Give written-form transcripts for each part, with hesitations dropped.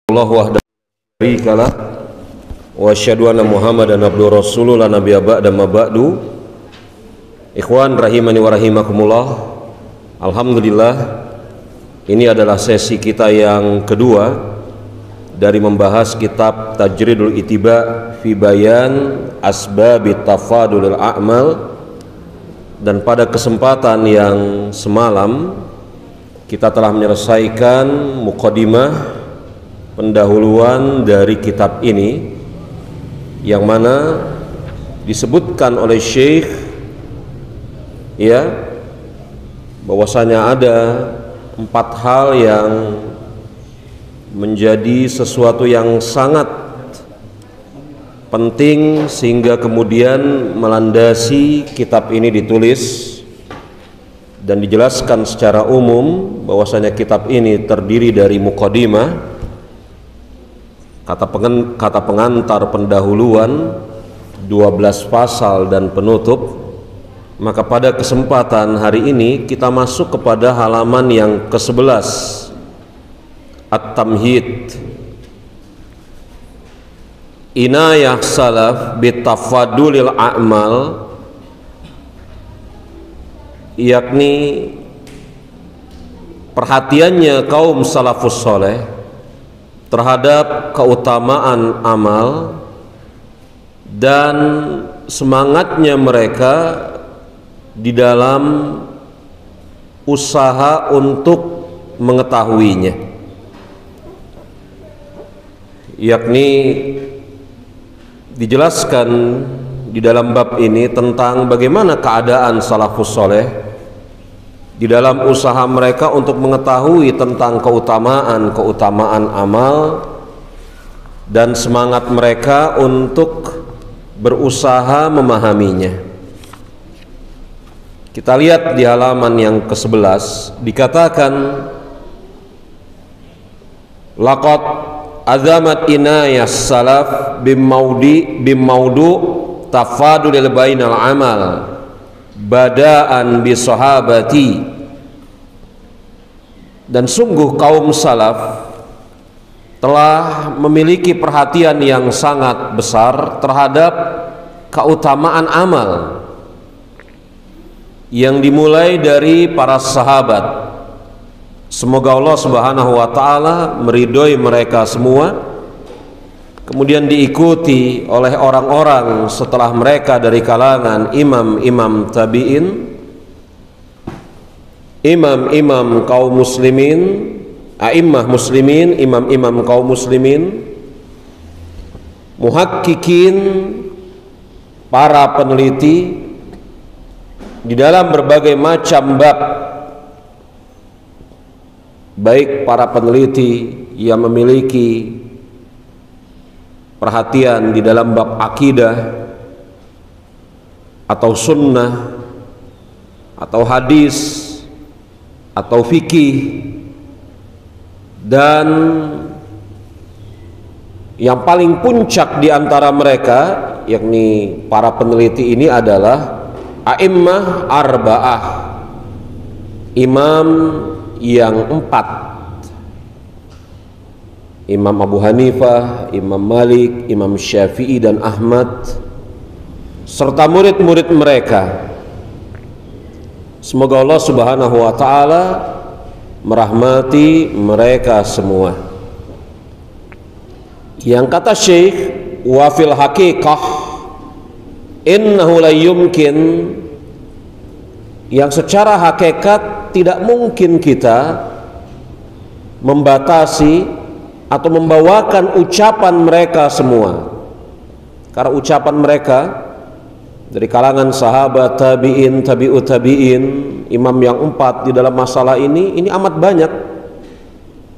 Allah wahdahu la syarika lah wa asyhadu anna Muhammadan abduhu rasuluh la nabiyya ba'da ma ba'du. Ikhwan rahimani wa rahimakumullah. Alhamdulillah, ini adalah sesi kita yang kedua dari membahas kitab Tajridul Ittiba fi Bayan Asbabit Tafadulil A'mal. Dan pada kesempatan yang semalam kita telah menyelesaikan muqaddimah pendahuluan dari kitab ini, yang mana disebutkan oleh Syekh bahwasanya ada 4 hal yang menjadi sesuatu yang sangat penting sehingga kemudian melandasi kitab ini ditulis, dan dijelaskan secara umum bahwasanya kitab ini terdiri dari muqaddimah, kata pengantar pendahuluan, 12 pasal dan penutup. Maka pada kesempatan hari ini kita masuk kepada halaman yang ke-11, At-Tamhid. Inayah salaf bitafadulil a'mal, yakni perhatiannya kaum salafus soleh terhadap keutamaan amal dan semangatnya mereka di dalam usaha untuk mengetahuinya, yakni dijelaskan di dalam bab ini tentang bagaimana keadaan salafus soleh di dalam usaha mereka untuk mengetahui tentang keutamaan amal dan semangat mereka untuk berusaha memahaminya. Kita lihat di halaman yang ke-11 dikatakan, laqad azamat inayah salaf bimaudu tafadulil bainal amal badaan bi sahabati. Dan sungguh kaum salaf telah memiliki perhatian yang sangat besar terhadap keutamaan amal yang dimulai dari para sahabat. Semoga Allah Subhanahu wa taala meridhoi mereka semua, kemudian diikuti oleh orang-orang setelah mereka dari kalangan imam-imam tabi'in, imam-imam kaum muslimin, a'immah muslimin, imam-imam kaum muslimin, muhakkikin, para peneliti di dalam berbagai macam bab, baik para peneliti yang memiliki perhatian di dalam bab akidah atau sunnah atau hadis atau fikih, dan yang paling puncak di antara mereka yakni para peneliti ini adalah a'immah arba'ah, imam yang 4, Imam Abu Hanifah, Imam Malik, Imam Syafi'i dan Ahmad, serta murid-murid mereka. Semoga Allah Subhanahu wa taala merahmati mereka semua. Yang kata Syekh, wa fil haqiqah innahu la yumkin, yang secara hakikat tidak mungkin kita membatasi atau membawakan ucapan mereka semua, karena ucapan mereka dari kalangan sahabat, tabi'in, tabi'ut tabi'in, imam yang 4 di dalam masalah ini amat banyak,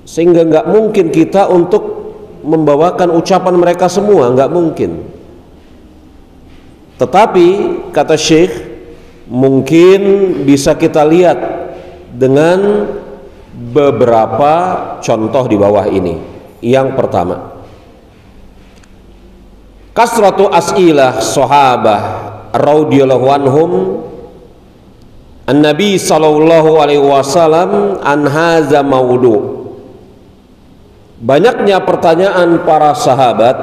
sehingga nggak mungkin kita untuk membawakan ucapan mereka semua, nggak mungkin. Tetapi kata Syekh, mungkin bisa kita lihat dengan beberapa contoh di bawah ini. Yang pertama, kasratu as'ilah sahabah radhiyallahu anhum an-nabi sallallahu alaihi wasallam an hadza maudu, banyaknya pertanyaan para sahabat,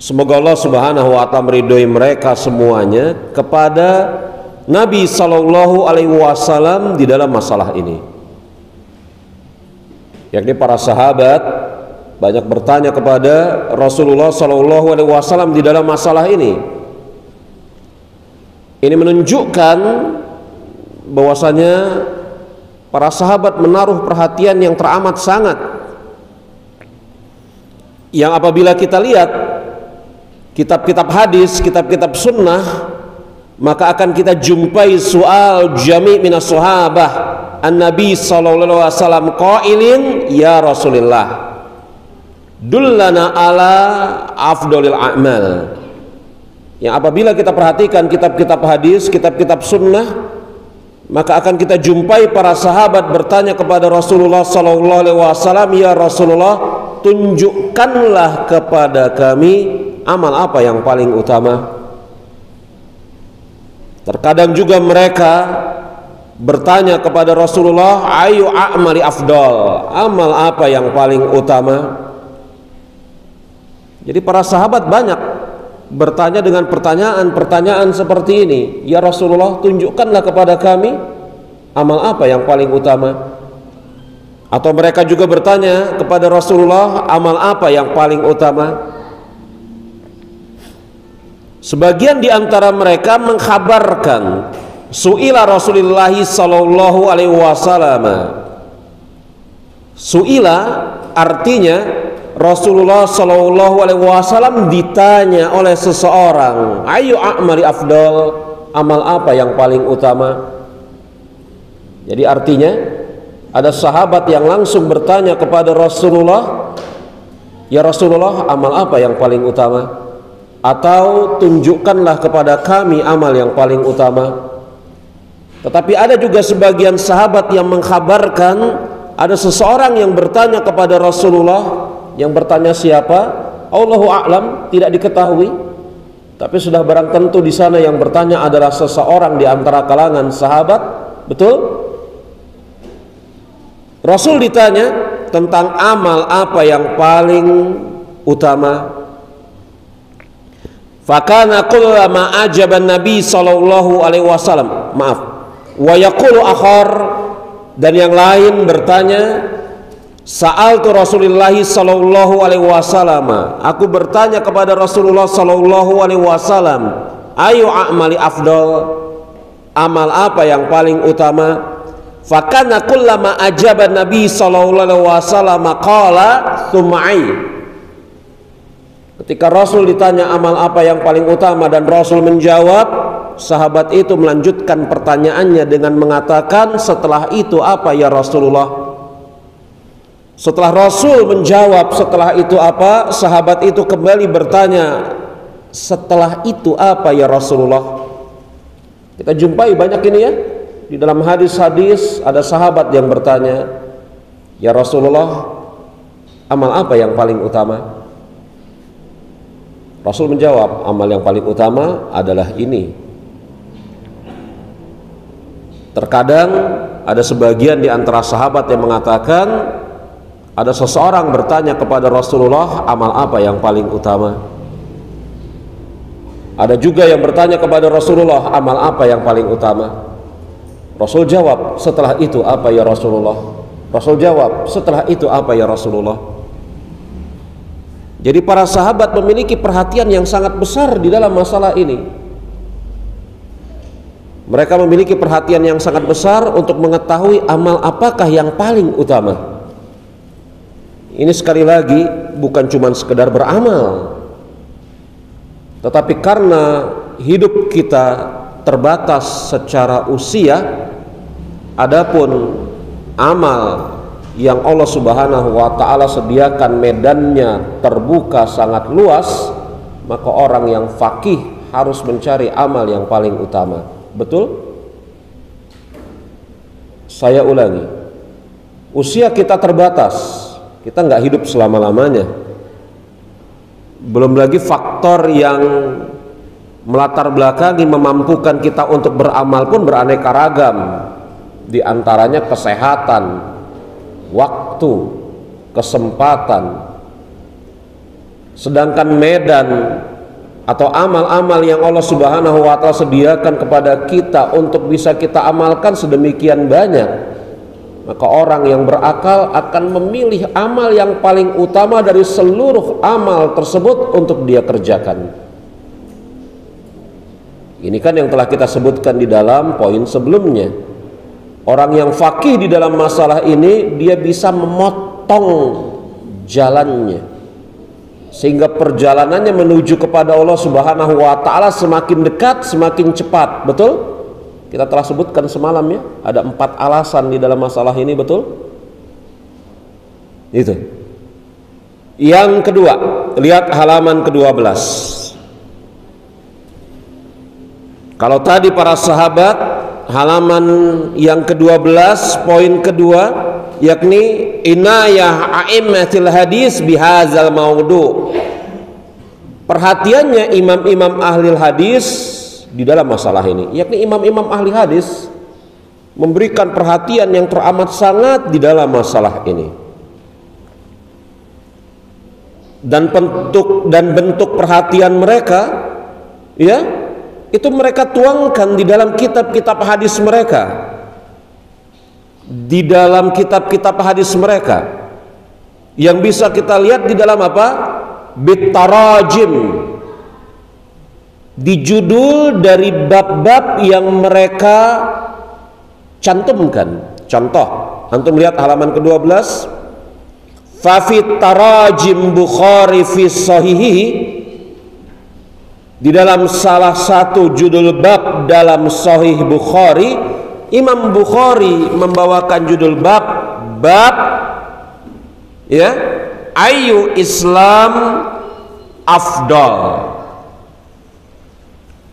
semoga Allah Subhanahu wa taala meridhoi mereka semuanya, kepada Nabi sallallahu alaihi wasallam di dalam masalah ini. Yakni para sahabat banyak bertanya kepada Rasulullah sallallahu alaihi wasallam di dalam masalah ini. Ini menunjukkan bahwasanya para sahabat menaruh perhatian yang teramat sangat, yang apabila kita lihat kitab-kitab hadis, kitab-kitab sunnah, maka akan kita jumpai soal jami' minas sahabah an-nabi sallallahu alaihi wasallam qailin ya Rasulullah dullana ala afdolil a'mal. Yang apabila kita perhatikan kitab-kitab hadis, kitab-kitab sunnah, maka akan kita jumpai para sahabat bertanya kepada Rasulullah sallallahu alaihi wasallam, ya Rasulullah, tunjukkanlah kepada kami amal apa yang paling utama. Terkadang juga mereka bertanya kepada Rasulullah, ayu a'mali afdal, amal apa yang paling utama. Jadi para sahabat banyak bertanya dengan pertanyaan-pertanyaan seperti ini, ya Rasulullah, tunjukkanlah kepada kami amal apa yang paling utama. Atau mereka juga bertanya kepada Rasulullah, amal apa yang paling utama. Sebagian di antara mereka mengkhabarkan, su'ila Rasulullah sallallahu alaihi wasallam. Su'ila artinya Rasulullah sallallahu alaihi wasallam ditanya oleh seseorang, ayu a'mali afdal, amal apa yang paling utama. Jadi artinya ada sahabat yang langsung bertanya kepada Rasulullah, ya Rasulullah, amal apa yang paling utama, atau tunjukkanlah kepada kami amal yang paling utama. Tetapi ada juga sebagian sahabat yang mengkhabarkan ada seseorang yang bertanya kepada Rasulullah. Yang bertanya siapa? Allahu a'lam, tidak diketahui. Tapi sudah barang tentu di sana yang bertanya adalah seseorang di antara kalangan sahabat. Betul? Rasul ditanya tentang amal apa yang paling utama. Fakana kullama ajaban Nabi sallallahu alaihi wasallam, maaf, wa yaqulu akhar, dan yang lain bertanya, sa'altu Rasulullah sallallahu alaihi wasallam, aku bertanya kepada Rasulullah sallallahu alaihi wasallam, ayu a'mali afdal, amal apa yang paling utama. Fakana kullama ajaban Nabi sallallahu alaihi wasallam qala tsumai. Ketika Rasul ditanya amal apa yang paling utama dan Rasul menjawab, sahabat itu melanjutkan pertanyaannya dengan mengatakan, setelah itu apa ya Rasulullah? Setelah Rasul menjawab setelah itu apa, sahabat itu kembali bertanya, setelah itu apa ya Rasulullah? Kita jumpai banyak ini ya, di dalam hadis-hadis ada sahabat yang bertanya, ya Rasulullah, amal apa yang paling utama? Rasul menjawab, amal yang paling utama adalah ini. Terkadang ada sebagian di antara sahabat yang mengatakan, ada seseorang bertanya kepada Rasulullah, amal apa yang paling utama? Ada juga yang bertanya kepada Rasulullah, amal apa yang paling utama? Rasul jawab, setelah itu apa ya Rasulullah? Rasul jawab, setelah itu apa ya Rasulullah? Jadi para sahabat memiliki perhatian yang sangat besar di dalam masalah ini. Mereka memiliki perhatian yang sangat besar untuk mengetahui amal apakah yang paling utama. Ini sekali lagi bukan cuma sekedar beramal, tetapi karena hidup kita terbatas secara usia, adapun amal yang Allah Subhanahu wa taala sediakan medannya terbuka sangat luas, maka orang yang faqih harus mencari amal yang paling utama. Betul? Saya ulangi, usia kita terbatas. Kita nggak hidup selama-lamanya. Belum lagi faktor yang melatar belakangi memampukan kita untuk beramal pun beraneka ragam. Di antaranya kesehatan, waktu, kesempatan, sedangkan medan atau amal-amal yang Allah Subhanahu wa Ta'ala sediakan kepada kita untuk bisa kita amalkan sedemikian banyak, maka orang yang berakal akan memilih amal yang paling utama dari seluruh amal tersebut untuk dia kerjakan. Ini kan yang telah kita sebutkan di dalam poin sebelumnya. Orang yang faqih di dalam masalah ini, dia bisa memotong jalannya sehingga perjalanannya menuju kepada Allah Subhanahu wa Ta'ala semakin dekat, semakin cepat. Betul? Kita telah sebutkan semalam ya, ada 4 alasan di dalam masalah ini, betul? Itu. Yang kedua, lihat halaman ke-12. Kalau tadi para sahabat, halaman yang ke-12, poin kedua, yakni inayah a'immatil hadis bihazal maudu. Perhatiannya imam-imam ahli hadis di dalam masalah ini, yakni imam-imam ahli hadis memberikan perhatian yang teramat sangat di dalam masalah ini. Dan bentuk perhatian mereka, ya, itu mereka tuangkan di dalam kitab-kitab hadis mereka. Di dalam kitab-kitab hadis mereka yang bisa kita lihat di dalam apa? Bitarajim, di judul dari bab-bab yang mereka cantumkan. Contoh, antum lihat halaman ke-12, fa fit tarajim Bukhari fi sahihi, di dalam salah satu judul bab dalam Sahih Bukhari, Imam Bukhari membawakan judul bab ya, ayu Islam afdal.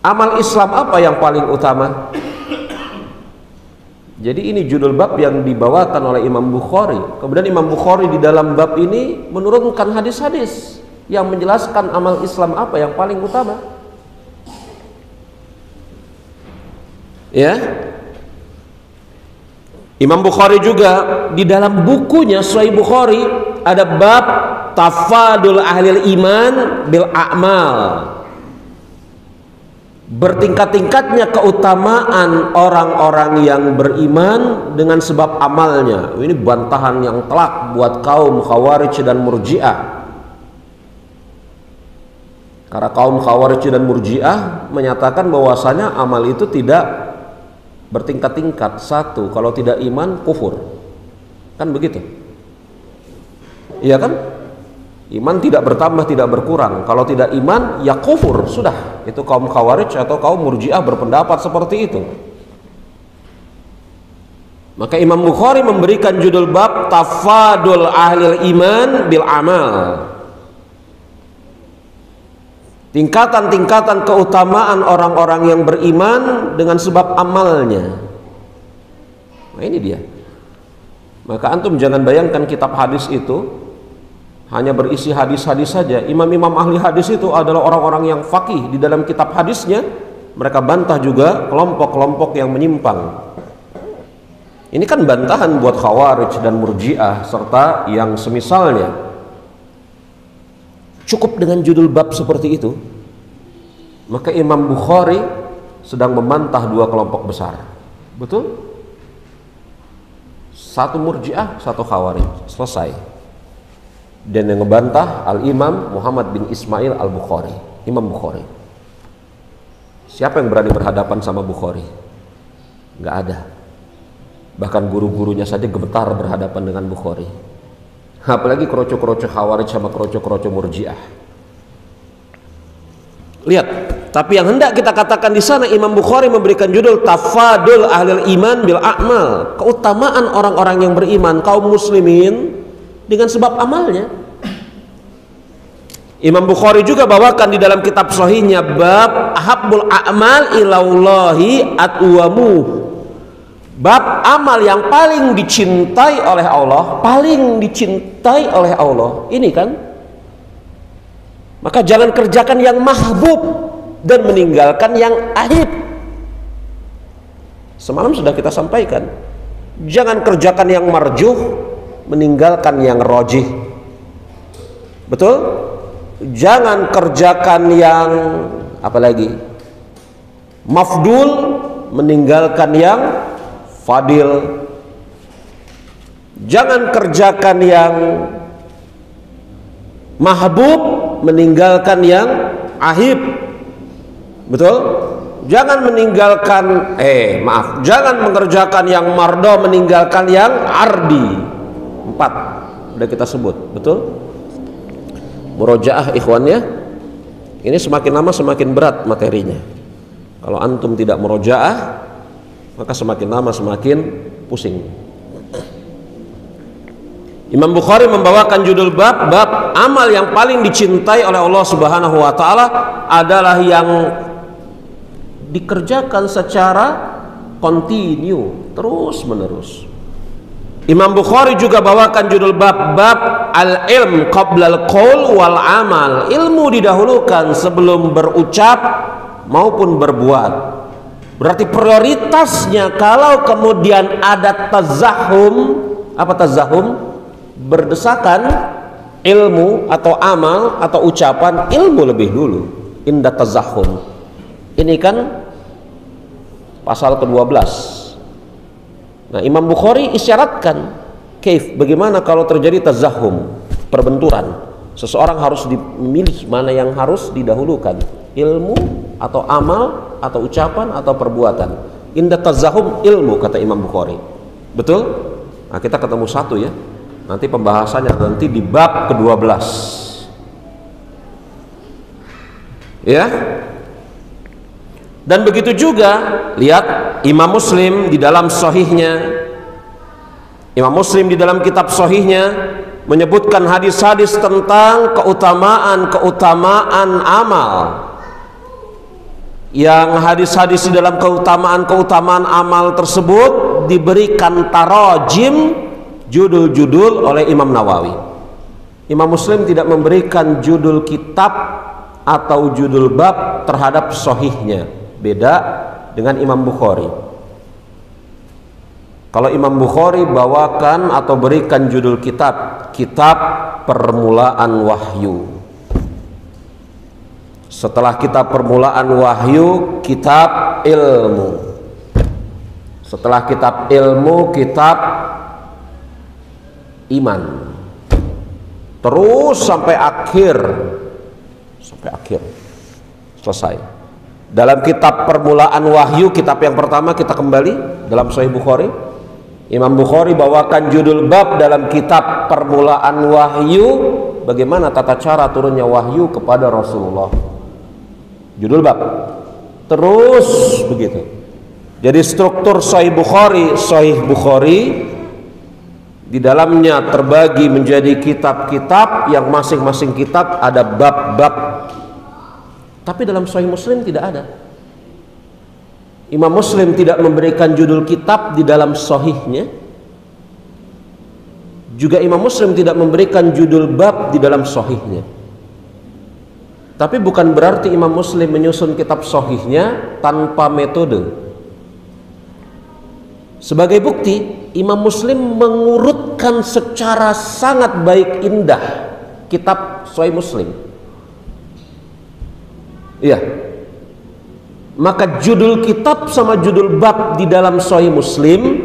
Amal Islam apa yang paling utama? Jadi ini judul bab yang dibawakan oleh Imam Bukhari. Kemudian Imam Bukhari di dalam bab ini menurunkan hadis-hadis yang menjelaskan amal Islam apa yang paling utama. Ya, Imam Bukhari juga di dalam bukunya Sahih Bukhari ada bab tafadul ahlil iman bil a'mal. Bertingkat-tingkatnya keutamaan orang-orang yang beriman dengan sebab amalnya. Ini bantahan yang telak buat kaum Khawarij dan Murji'ah. Karena kaum Khawarij dan Murji'ah menyatakan bahwasanya amal itu tidak bertingkat-tingkat. Satu, kalau tidak iman kufur, kan begitu? Iya kan? Iman tidak bertambah, tidak berkurang. Kalau tidak iman ya kufur, sudah. Itu kaum Khawarij atau kaum Murji'ah berpendapat seperti itu. Maka Imam Bukhari memberikan judul bab tafadul ahlil iman bil amal, tingkatan-tingkatan keutamaan orang-orang yang beriman dengan sebab amalnya. Nah ini dia. Maka antum jangan bayangkan kitab hadis itu hanya berisi hadis-hadis saja. Imam-imam ahli hadis itu adalah orang-orang yang faqih. Di dalam kitab hadisnya mereka bantah juga kelompok-kelompok yang menyimpang. Ini kan bantahan buat Khawarij dan Murji'ah serta yang semisalnya. Cukup dengan judul bab seperti itu, maka Imam Bukhari sedang membantah 2 kelompok besar. Betul? Satu Murji'ah, satu Khawarij. Selesai. Dan yang ngebantah Al-Imam Muhammad bin Ismail Al-Bukhari, Imam Bukhari. Siapa yang berani berhadapan sama Bukhari? Nggak ada. Bahkan guru-gurunya saja gemetar berhadapan dengan Bukhari. Apalagi kroco-kroco Khawarij sama kroco-kroco Murji'ah. Lihat, tapi yang hendak kita katakan di sana, Imam Bukhari memberikan judul tafadul ahlil iman bil a'mal, keutamaan orang-orang yang beriman, kaum muslimin dengan sebab amalnya. Imam Bukhari juga bawakan di dalam kitab sahihnya bab ahabbul a'mal ilallahi atwamu, bab amal yang paling dicintai oleh Allah, paling dicintai oleh Allah. Ini kan, maka jangan kerjakan yang mahbub dan meninggalkan yang aib. Semalam sudah kita sampaikan, jangan kerjakan yang marjuh meninggalkan yang rojih. Betul? Jangan kerjakan yang apalagi mafdul, meninggalkan yang fadil. Jangan kerjakan yang mahbub, meninggalkan yang ahib. Betul? Jangan meninggalkan jangan mengerjakan yang mardo, meninggalkan yang ardi. 4 udah kita sebut. Betul? Murojaah ikhwannya, ini semakin lama semakin berat materinya. Kalau antum tidak murojaah, maka semakin lama semakin pusing. Imam Bukhari membawakan judul bab amal yang paling dicintai oleh Allah Subhanahu wa taala adalah yang dikerjakan secara kontinu, terus menerus. Imam Bukhari juga bawakan judul bab al-ilm qabla al-qaul wal amal. Ilmu didahulukan sebelum berucap maupun berbuat. Berarti prioritasnya kalau kemudian ada tazahum, apa tazahum? Berdesakan ilmu atau amal atau ucapan, ilmu lebih dulu. Inda tazahum. Ini kan pasal ke-12. Nah, Imam Bukhari isyaratkan bagaimana kalau terjadi tazahum, perbenturan. Seseorang harus memilih mana yang harus didahulukan, ilmu atau amal atau ucapan atau perbuatan. Inda tazahum ilmu, kata Imam Bukhari. Betul? Nah, kita ketemu satu ya. Nanti pembahasannya nanti di bab ke-12. Ya. Dan begitu juga, lihat Imam Muslim di dalam sahihnya, Imam Muslim di dalam kitab sahihnya menyebutkan hadis-hadis tentang keutamaan amal. Yang hadis-hadis di dalam keutamaan amal tersebut diberikan tarajim, judul-judul oleh Imam Nawawi. Imam Muslim tidak memberikan judul kitab atau judul bab terhadap sahihnya. Beda dengan Imam Bukhari. Kalau Imam Bukhari bawakan atau berikan judul kitab permulaan wahyu. Setelah kitab permulaan wahyu, kitab ilmu. Setelah kitab ilmu, kitab iman. Terus sampai akhir. Selesai. Dalam kitab permulaan wahyu, kitab yang pertama kita kembali dalam Sahih Bukhari. Imam Bukhari bawakan judul bab dalam kitab permulaan wahyu, bagaimana tata cara turunnya wahyu kepada Rasulullah. Judul bab. Terus begitu. Jadi struktur Sahih Bukhari di dalamnya terbagi menjadi kitab-kitab yang masing-masing kitab ada bab-bab. Tapi dalam Sahih Muslim tidak ada. Imam Muslim tidak memberikan judul kitab di dalam sahihnya. Juga Imam Muslim tidak memberikan judul bab di dalam sahihnya. Tapi bukan berarti Imam Muslim menyusun kitab sahihnya tanpa metode. Sebagai bukti, Imam Muslim mengurutkan secara sangat baik indah kitab Sahih Muslim. Iya. Maka judul kitab sama judul bab di dalam Sahih Muslim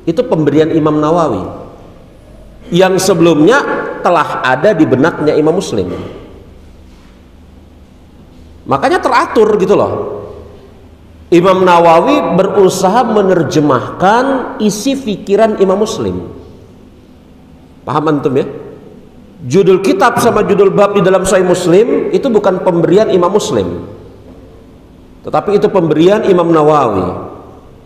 itu pemberian Imam Nawawi yang sebelumnya telah ada di benaknya Imam Muslim. Makanya teratur gitu loh. Imam Nawawi berusaha menerjemahkan isi pikiran Imam Muslim. Paham antum ya? Judul kitab sama judul bab di dalam Sahih Muslim itu bukan pemberian Imam Muslim, tetapi itu pemberian Imam Nawawi.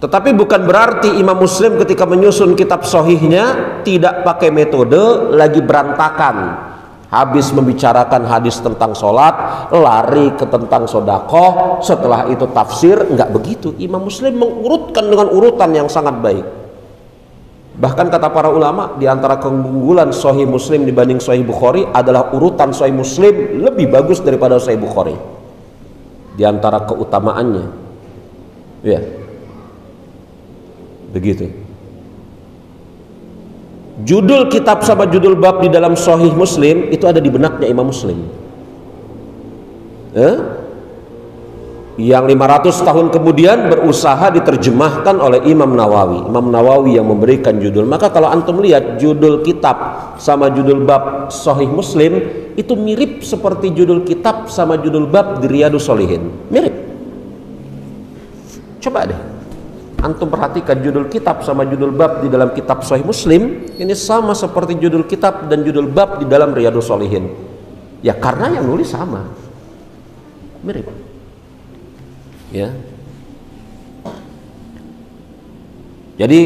Tetapi bukan berarti Imam Muslim ketika menyusun kitab sahihnya tidak pakai metode, lagi berantakan. Habis membicarakan hadis tentang sholat, lari ke tentang sodakoh, setelah itu tafsir. Enggak begitu. Imam Muslim mengurutkan dengan urutan yang sangat baik. Bahkan kata para ulama, di antara keunggulan Sahih Muslim dibanding Sahih Bukhari adalah urutan Sahih Muslim lebih bagus daripada Sahih Bukhari. Di antara keutamaannya, ya, begitu. Judul kitab sama judul bab di dalam Sahih Muslim itu ada di benaknya Imam Muslim. Yang 500 tahun kemudian berusaha diterjemahkan oleh Imam Nawawi. Imam Nawawi yang memberikan judul. Maka kalau antum lihat judul kitab sama judul bab Sahih Muslim itu mirip seperti judul kitab sama judul bab di Riyadhus Shalihin. Mirip. Coba deh antum perhatikan judul kitab sama judul bab di dalam kitab Sahih Muslim ini sama seperti judul kitab dan judul bab di dalam Riyadhus Shalihin. Ya karena yang nulis sama. Mirip. Ya. Jadi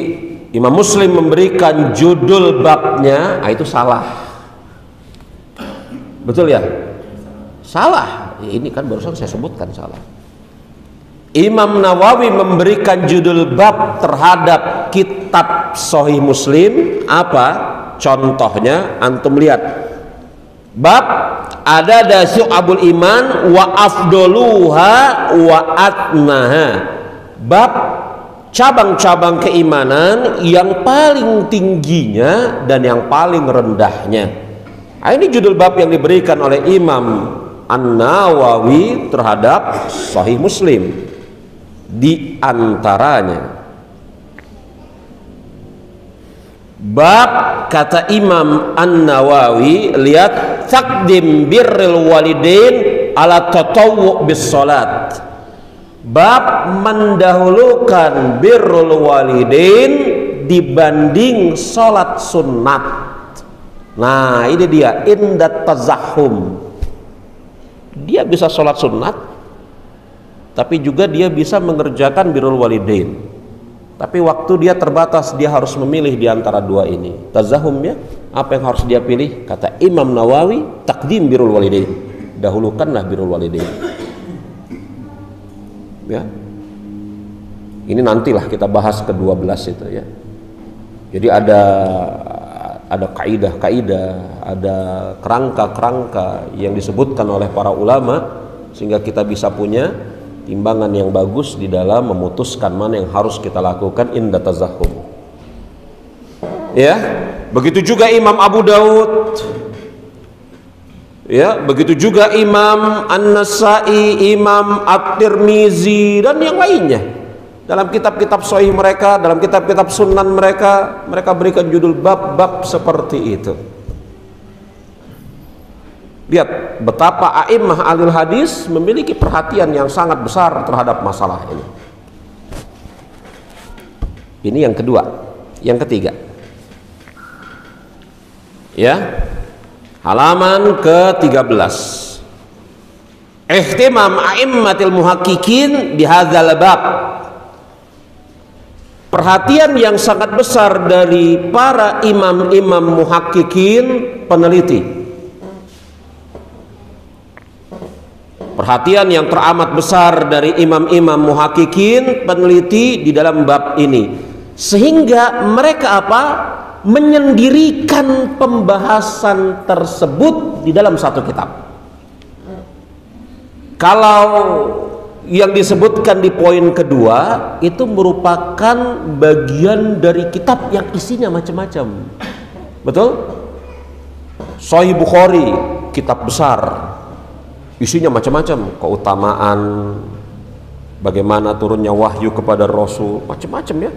Imam Muslim memberikan judul babnya, itu salah. Betul ya? Salah. Ini kan barusan saya sebutkan salah. Imam Nawawi memberikan judul bab terhadap kitab Sahih Muslim apa? Contohnya antum lihat. Bab ada dasyu abul iman wa afdoluha wa atnaha. Bab cabang-cabang keimanan yang paling tingginya dan yang paling rendahnya. Ini judul bab yang diberikan oleh Imam An-Nawawi terhadap Sahih Muslim. Di antaranya bab kata Imam An-Nawawi, lihat, taqdim birril walidain ala tatawwu bis salat. Bab mendahulukan birrul walidain dibanding salat sunat. Nah, ini dia indat tazahum. Dia bisa salat sunat, tapi juga dia bisa mengerjakan birrul walidain. Tapi waktu dia terbatas, dia harus memilih di antara dua ini. Tazahum ya, apa yang harus dia pilih? Kata Imam Nawawi, takdim birrul walidain. Dahulukanlah birrul walidain. Ya. Ini nantilah kita bahas ke-12 itu ya. Jadi ada kaidah-kaidah, ada kerangka-kerangka yang disebutkan oleh para ulama sehingga kita bisa punya timbangan yang bagus di dalam memutuskan mana yang harus kita lakukan inda tazahum. Ya, begitu juga Imam Abu Daud. Ya, begitu juga Imam An-Nasa'i, Imam At-Tirmizi dan yang lainnya. Dalam kitab-kitab sahih mereka, dalam kitab-kitab sunan mereka, mereka berikan judul bab-bab seperti itu. Lihat betapa a'immah ahlul hadis memiliki perhatian yang sangat besar terhadap masalah ini. Ini yang kedua. Yang ketiga, ya, halaman ke-13. Ihtimam a'immatil muhaqqiqin bihadzal bab. Perhatian yang sangat besar dari para imam-imam muhaqqiqin, peneliti. Perhatian yang teramat besar dari imam-imam muhaqqiqin, peneliti di dalam bab ini, sehingga mereka apa? Menyendirikan pembahasan tersebut di dalam satu kitab. Kalau yang disebutkan di poin kedua itu merupakan bagian dari kitab yang isinya macam-macam. Betul? Sahih Bukhari, kitab besar, isinya macam-macam, keutamaan, bagaimana turunnya wahyu kepada Rasul, macam-macam ya,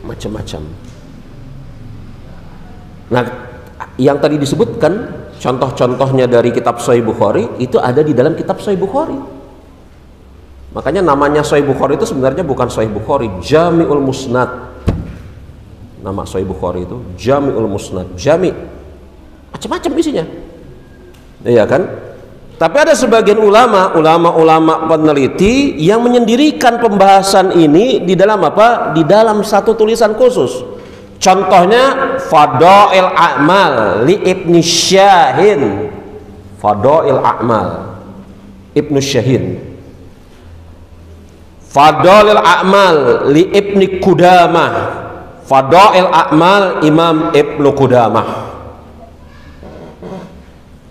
macam-macam. Nah, yang tadi disebutkan contoh-contohnya dari kitab Sahih Bukhari itu ada di dalam kitab Sahih Bukhari. Makanya namanya Sahih Bukhari itu sebenarnya bukan Sahih Bukhari, Jami'ul Musnad. Nama Sahih Bukhari itu Jami'ul Musnad, Jami', macam-macam isinya. Iya kan? Tapi ada sebagian ulama peneliti yang menyendirikan pembahasan ini di dalam apa? Di dalam satu tulisan khusus. Contohnya Fadail A'mal li Ibnu Syahin. Fadail A'mal Ibnu Syahin. Fadail A'mal li Ibnu Qudamah. Fadail A'mal Imam Ibnu Qudamah.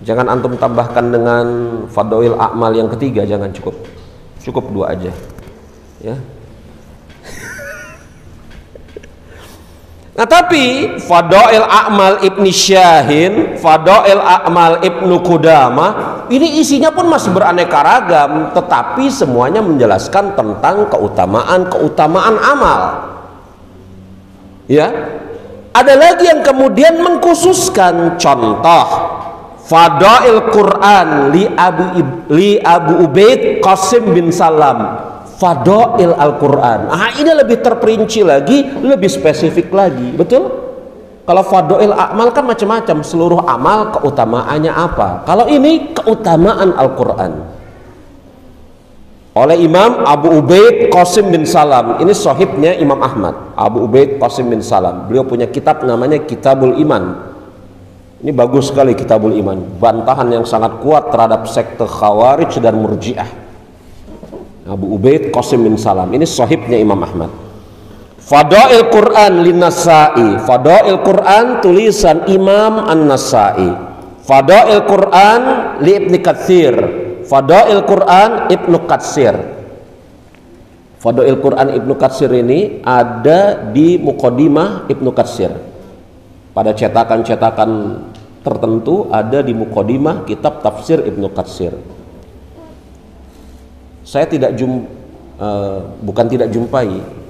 Jangan antum tambahkan dengan Fadail A'mal yang ketiga, jangan, cukup dua aja ya. Nah, tapi Fadail A'mal Ibni Syahin, Fadail A'mal Ibnu Qudamah, ini isinya pun masih beraneka ragam, tetapi semuanya menjelaskan tentang keutamaan amal. Ya, ada lagi yang kemudian mengkhususkan, contoh Fadail Quran li Abu Ubaid Qasim bin Salam, Fadail Al-Quran. Ini lebih terperinci lagi, lebih spesifik lagi, betul? Kalau Fadail A'mal kan macam-macam, seluruh amal keutamaannya apa. Kalau ini keutamaan Al-Quran oleh Imam Abu Ubaid Qasim bin Salam. Ini sahibnya Imam Ahmad, Abu Ubaid Qasim bin Salam. Beliau punya kitab namanya Kitabul Iman. Ini bagus sekali Kitabul Iman, bantahan yang sangat kuat terhadap sekte Khawarij dan Murji'ah. Abu Ubaid Qasim bin Salam, ini sahibnya Imam Ahmad. Fadail Quran Lin-Nasa'i, Fadail Quran tulisan Imam An-Nasa'i. Fadail Quran li Ibnu Katsir, Fadail Quran Ibnu Katsir. Fadail Quran Ibnu Katsir ini ada di Muqaddimah Ibnu Katsir. Pada cetakan-cetakan tertentu ada di Muqaddimah kitab tafsir Ibnu Katsir. Saya tidak jumpai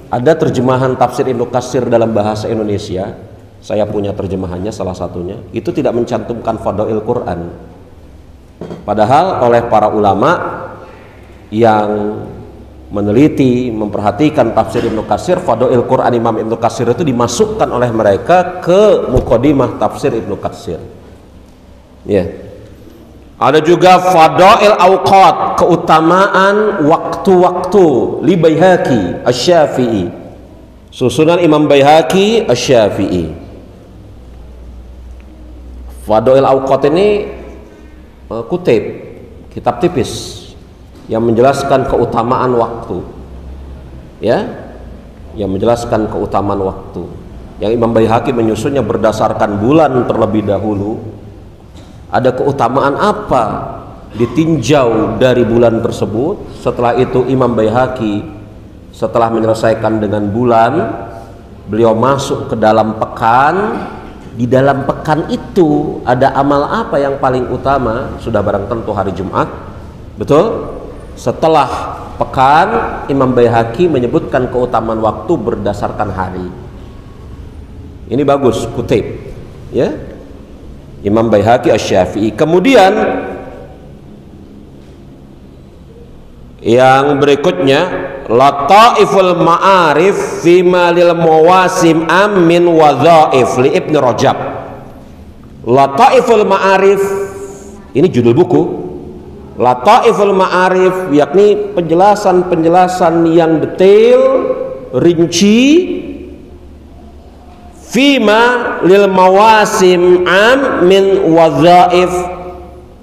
ada terjemahan tafsir Ibnu Katsir dalam bahasa Indonesia. Saya punya terjemahannya, salah satunya itu tidak mencantumkan Fadail Quran, padahal oleh para ulama yang meneliti, memperhatikan tafsir Ibnu Katsir, Fadail Quran Imam Ibnu Katsir itu dimasukkan oleh mereka ke Muqaddimah tafsir Ibnu Katsir. Ya. Ada juga Fadail Awqat, keutamaan waktu-waktu, li Baihaqi Asy-Syafi'i, susunan Imam Baihaqi Asy-Syafi'i. Fadail Awqat ini kutip, kitab tipis yang menjelaskan keutamaan waktu, ya, yang menjelaskan keutamaan waktu. Yang Imam Baihaqi menyusunnya berdasarkan bulan terlebih dahulu. Ada keutamaan apa ditinjau dari bulan tersebut. Setelah itu Imam Baihaqi setelah menyelesaikan dengan bulan, beliau masuk ke dalam pekan. Di dalam pekan itu ada amal apa yang paling utama? Sudah barang tentu hari Jumat, betul? Setelah pekan, Imam Baihaqi menyebutkan keutamaan waktu berdasarkan hari. Ini bagus, kutip, ya, Imam Baihaqi Asy-Syafi'i. Kemudian yang berikutnya, Lataiful Ma'arif fi Malil Mawasim Amin Wadhaif li Ibnu Rajab. Lataiful Ma'arif, ini judul buku. Lataiful Ma'arif yakni penjelasan-penjelasan yang detail, rinci, fima lil mawasim am min wadhaif,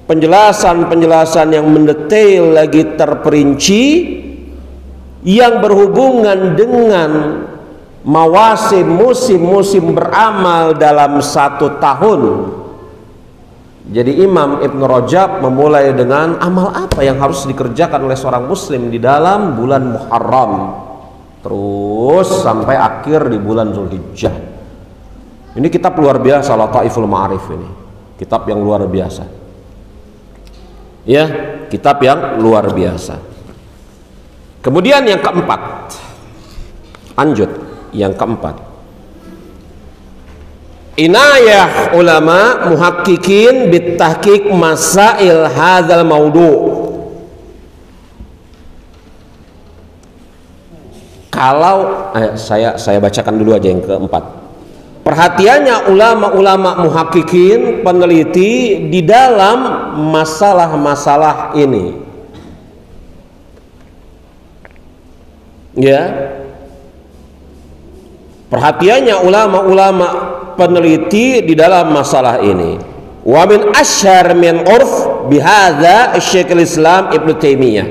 penjelasan-penjelasan yang mendetail lagi terperinci yang berhubungan dengan mawasim, musim-musim beramal dalam satu tahun. Jadi Imam Ibnu Rajab memulai dengan amal apa yang harus dikerjakan oleh seorang muslim di dalam bulan Muharram, terus sampai akhir di bulan Zulhijjah. Ini kitab luar biasa, Lataiful Ma'arif, ini kitab yang luar biasa, ya, kitab yang luar biasa. Kemudian yang keempat, lanjut, yang keempat, inayah ulama muhaqqiqin bitahqiq masail hadzal maudu'. Kalau saya bacakan dulu aja yang keempat. Perhatiannya ulama-ulama muhaqqiqin, peneliti di dalam masalah-masalah ini, ya, perhatiannya ulama-ulama peneliti di dalam masalah ini. Wa min asyhar min urf bihadza Syekhul Islam Ibnu Taimiyah.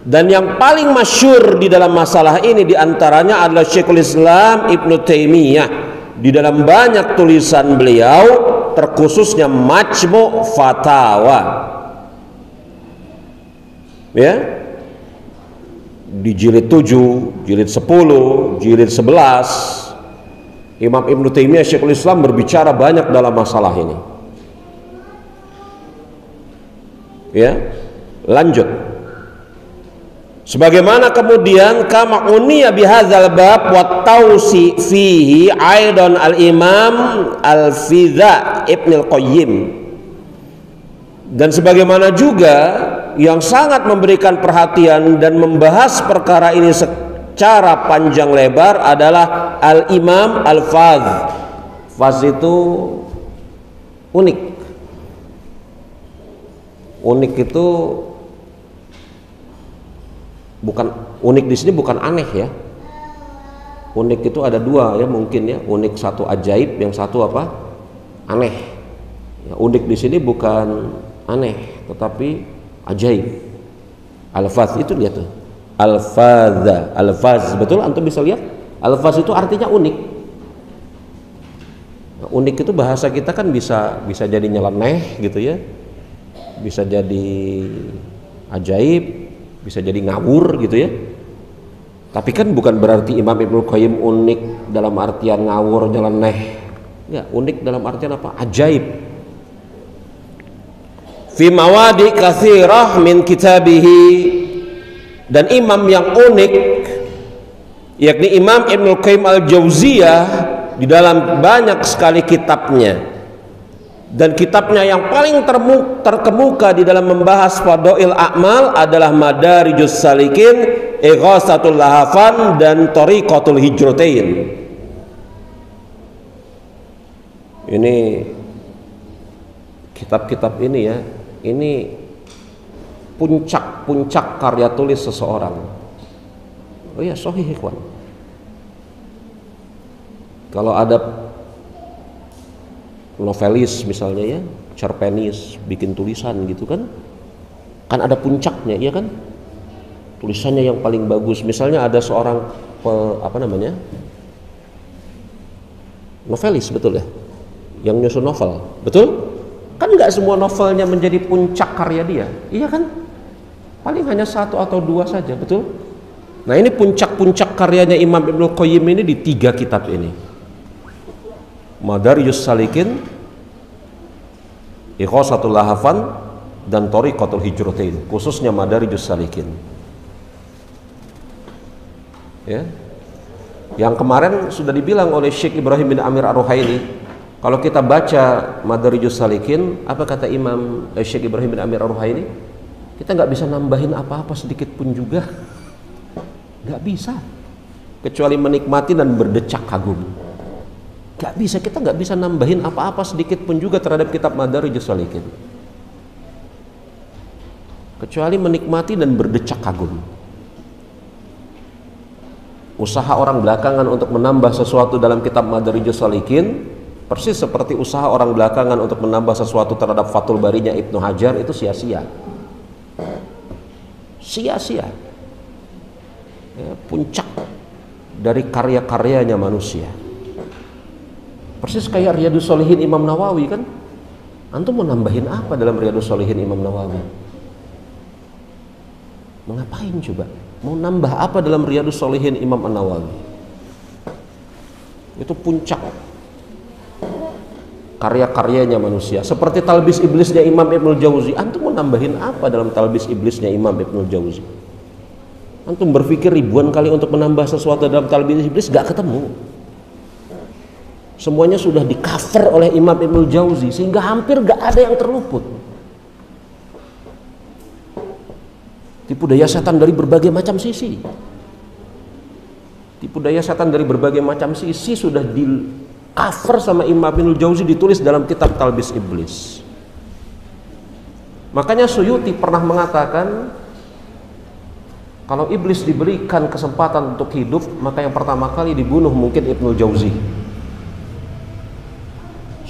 Dan yang paling masyhur di dalam masalah ini diantaranya adalah Syekhul Islam Ibnu Taimiyah. Di dalam banyak tulisan beliau, terkhususnya Majmu' Fatawa, ya, di jilid 7, jilid 10, jilid 11, Imam Ibnu Taimiyah Syekhul Islam berbicara banyak dalam masalah ini. Ya, lanjut. Sebagaimana kemudian kama uniya bihadzal bab wa tausi fihi aidan al-Imam Al-Fidha Ibnul Qayyim. Dan sebagaimana juga yang sangat memberikan perhatian dan membahas perkara ini secara panjang lebar adalah Al-Imam Al-Fadh. Fadh itu unik. Unik itu bukan unik di sini, bukan aneh ya. Unik itu ada dua ya mungkin ya. Unik satu ajaib, yang satu apa? Aneh. Ya, unik di sini bukan aneh, tetapi ajaib. Al-Fadh itu lihat tuh. Al-Fadha, Al-Fadh, betul antum bisa lihat? Al-Fadh itu artinya unik. Nah, unik itu bahasa kita kan bisa jadi nyeleneh gitu ya. Bisa jadi ajaib, bisa jadi ngawur gitu ya. Tapi kan bukan berarti Imam Ibnu Qayyim unik dalam artian ngawur, nyeleneh. Ya, unik dalam artian apa? Ajaib. Fi mawadi katsirah min kitabihi. Dan imam yang unik yakni Imam Ibnu Qayyim Al-Jauziyah di dalam banyak sekali kitabnya, dan kitabnya yang paling terkemuka di dalam membahas fadail a'mal adalah Madarijus Salikin, Ighatsatul Lahafan, dan Thariqatul Hijratain. Ini kitab-kitab ini ya, ini puncak karya tulis seseorang. Oh ya, sahih ikhwan. Kalau ada novelis misalnya ya, cerpenis, bikin tulisan gitu kan ada puncaknya, iya kan? Tulisannya yang paling bagus. Misalnya ada seorang novelis, betul ya, yang nyusun novel, betul? Kan nggak semua novelnya menjadi puncak karya dia, iya kan? Paling hanya satu atau dua saja, betul? Nah, ini puncak-puncak karyanya Imam Ibnu Qayyim ini di 3 kitab ini. Madarijus Salikin, Ighatsatul Lahafan, dan Thariqatul Hijratain, khususnya Madarijus Salikin. Ya. Yang kemarin sudah dibilang oleh Syekh Ibrahim bin Amir Ar-Ruhaili, kalau kita baca Madarijus Salikin, apa kata Imam Syekh Ibrahim bin Amir Ar-Ruhaili? Kita nggak bisa nambahin apa-apa sedikit pun juga, nggak bisa, kecuali menikmati dan berdecak kagum. Nggak bisa, kita nggak bisa nambahin apa-apa sedikit pun juga terhadap kitab Madarijus Salikin, kecuali menikmati dan berdecak kagum. Usaha orang belakangan untuk menambah sesuatu dalam kitab Madarijus Salikin persis seperti usaha orang belakangan untuk menambah sesuatu terhadap Fathul Barinya Ibnu Hajar, itu sia-sia. Sia-sia ya, puncak dari karya-karyanya manusia. Persis kayak Riyadhus Shalihin Imam Nawawi kan. Antum mau nambahin apa dalam Riyadhus Shalihin Imam Nawawi? Mau ngapain coba? Mau nambah apa dalam Riyadhus Shalihin Imam An-Nawawi? Itu puncak karya-karyanya manusia. Seperti Talbis Iblisnya Imam Ibnul Jauzi, antum mau nambahin apa dalam Talbis Iblisnya Imam Ibnul Jauzi? Antum berpikir ribuan kali untuk menambah sesuatu dalam Talbis Iblis, gak ketemu. Semuanya sudah di cover oleh Imam Ibnul Jauzi, sehingga hampir gak ada yang terluput. Tipu daya setan dari berbagai macam sisi. Tipu daya setan dari berbagai macam sisi sudah di cover sama Imam Ibnul Jauzi, ditulis dalam kitab Talbis Iblis. Makanya Suyuti pernah mengatakan, kalau iblis diberikan kesempatan untuk hidup, maka yang pertama kali dibunuh mungkin Ibnul Jauzi.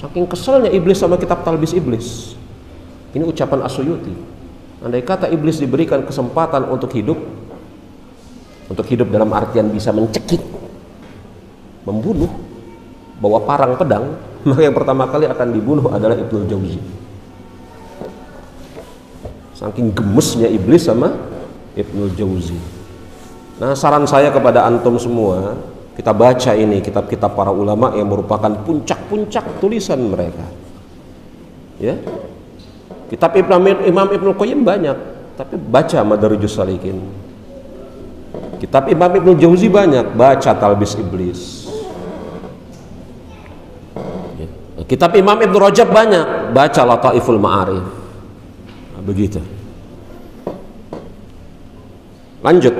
Saking keselnya iblis sama kitab Talbis Iblis. Ini ucapan As-Suyuti. Andai kata iblis diberikan kesempatan untuk hidup dalam artian bisa mencekik, membunuh, bawa parang pedang, maka yang pertama kali akan dibunuh adalah Ibnul Jauzi. Saking gemesnya iblis sama Ibnul Jauzi. Nah, saran saya kepada antum semua, Kita baca ini kitab-kitab para ulama yang merupakan puncak-puncak tulisan mereka. Ya. Kitab Imam Ibnul Qayyim banyak, tapi baca Madarijus Salikin. Kitab Imam Ibnul Jauzi banyak, baca Talbis Iblis. Ya. Kitab Imam Ibnu Rajab banyak, baca Lataiful Ma'arif. Nah, begitu. Lanjut.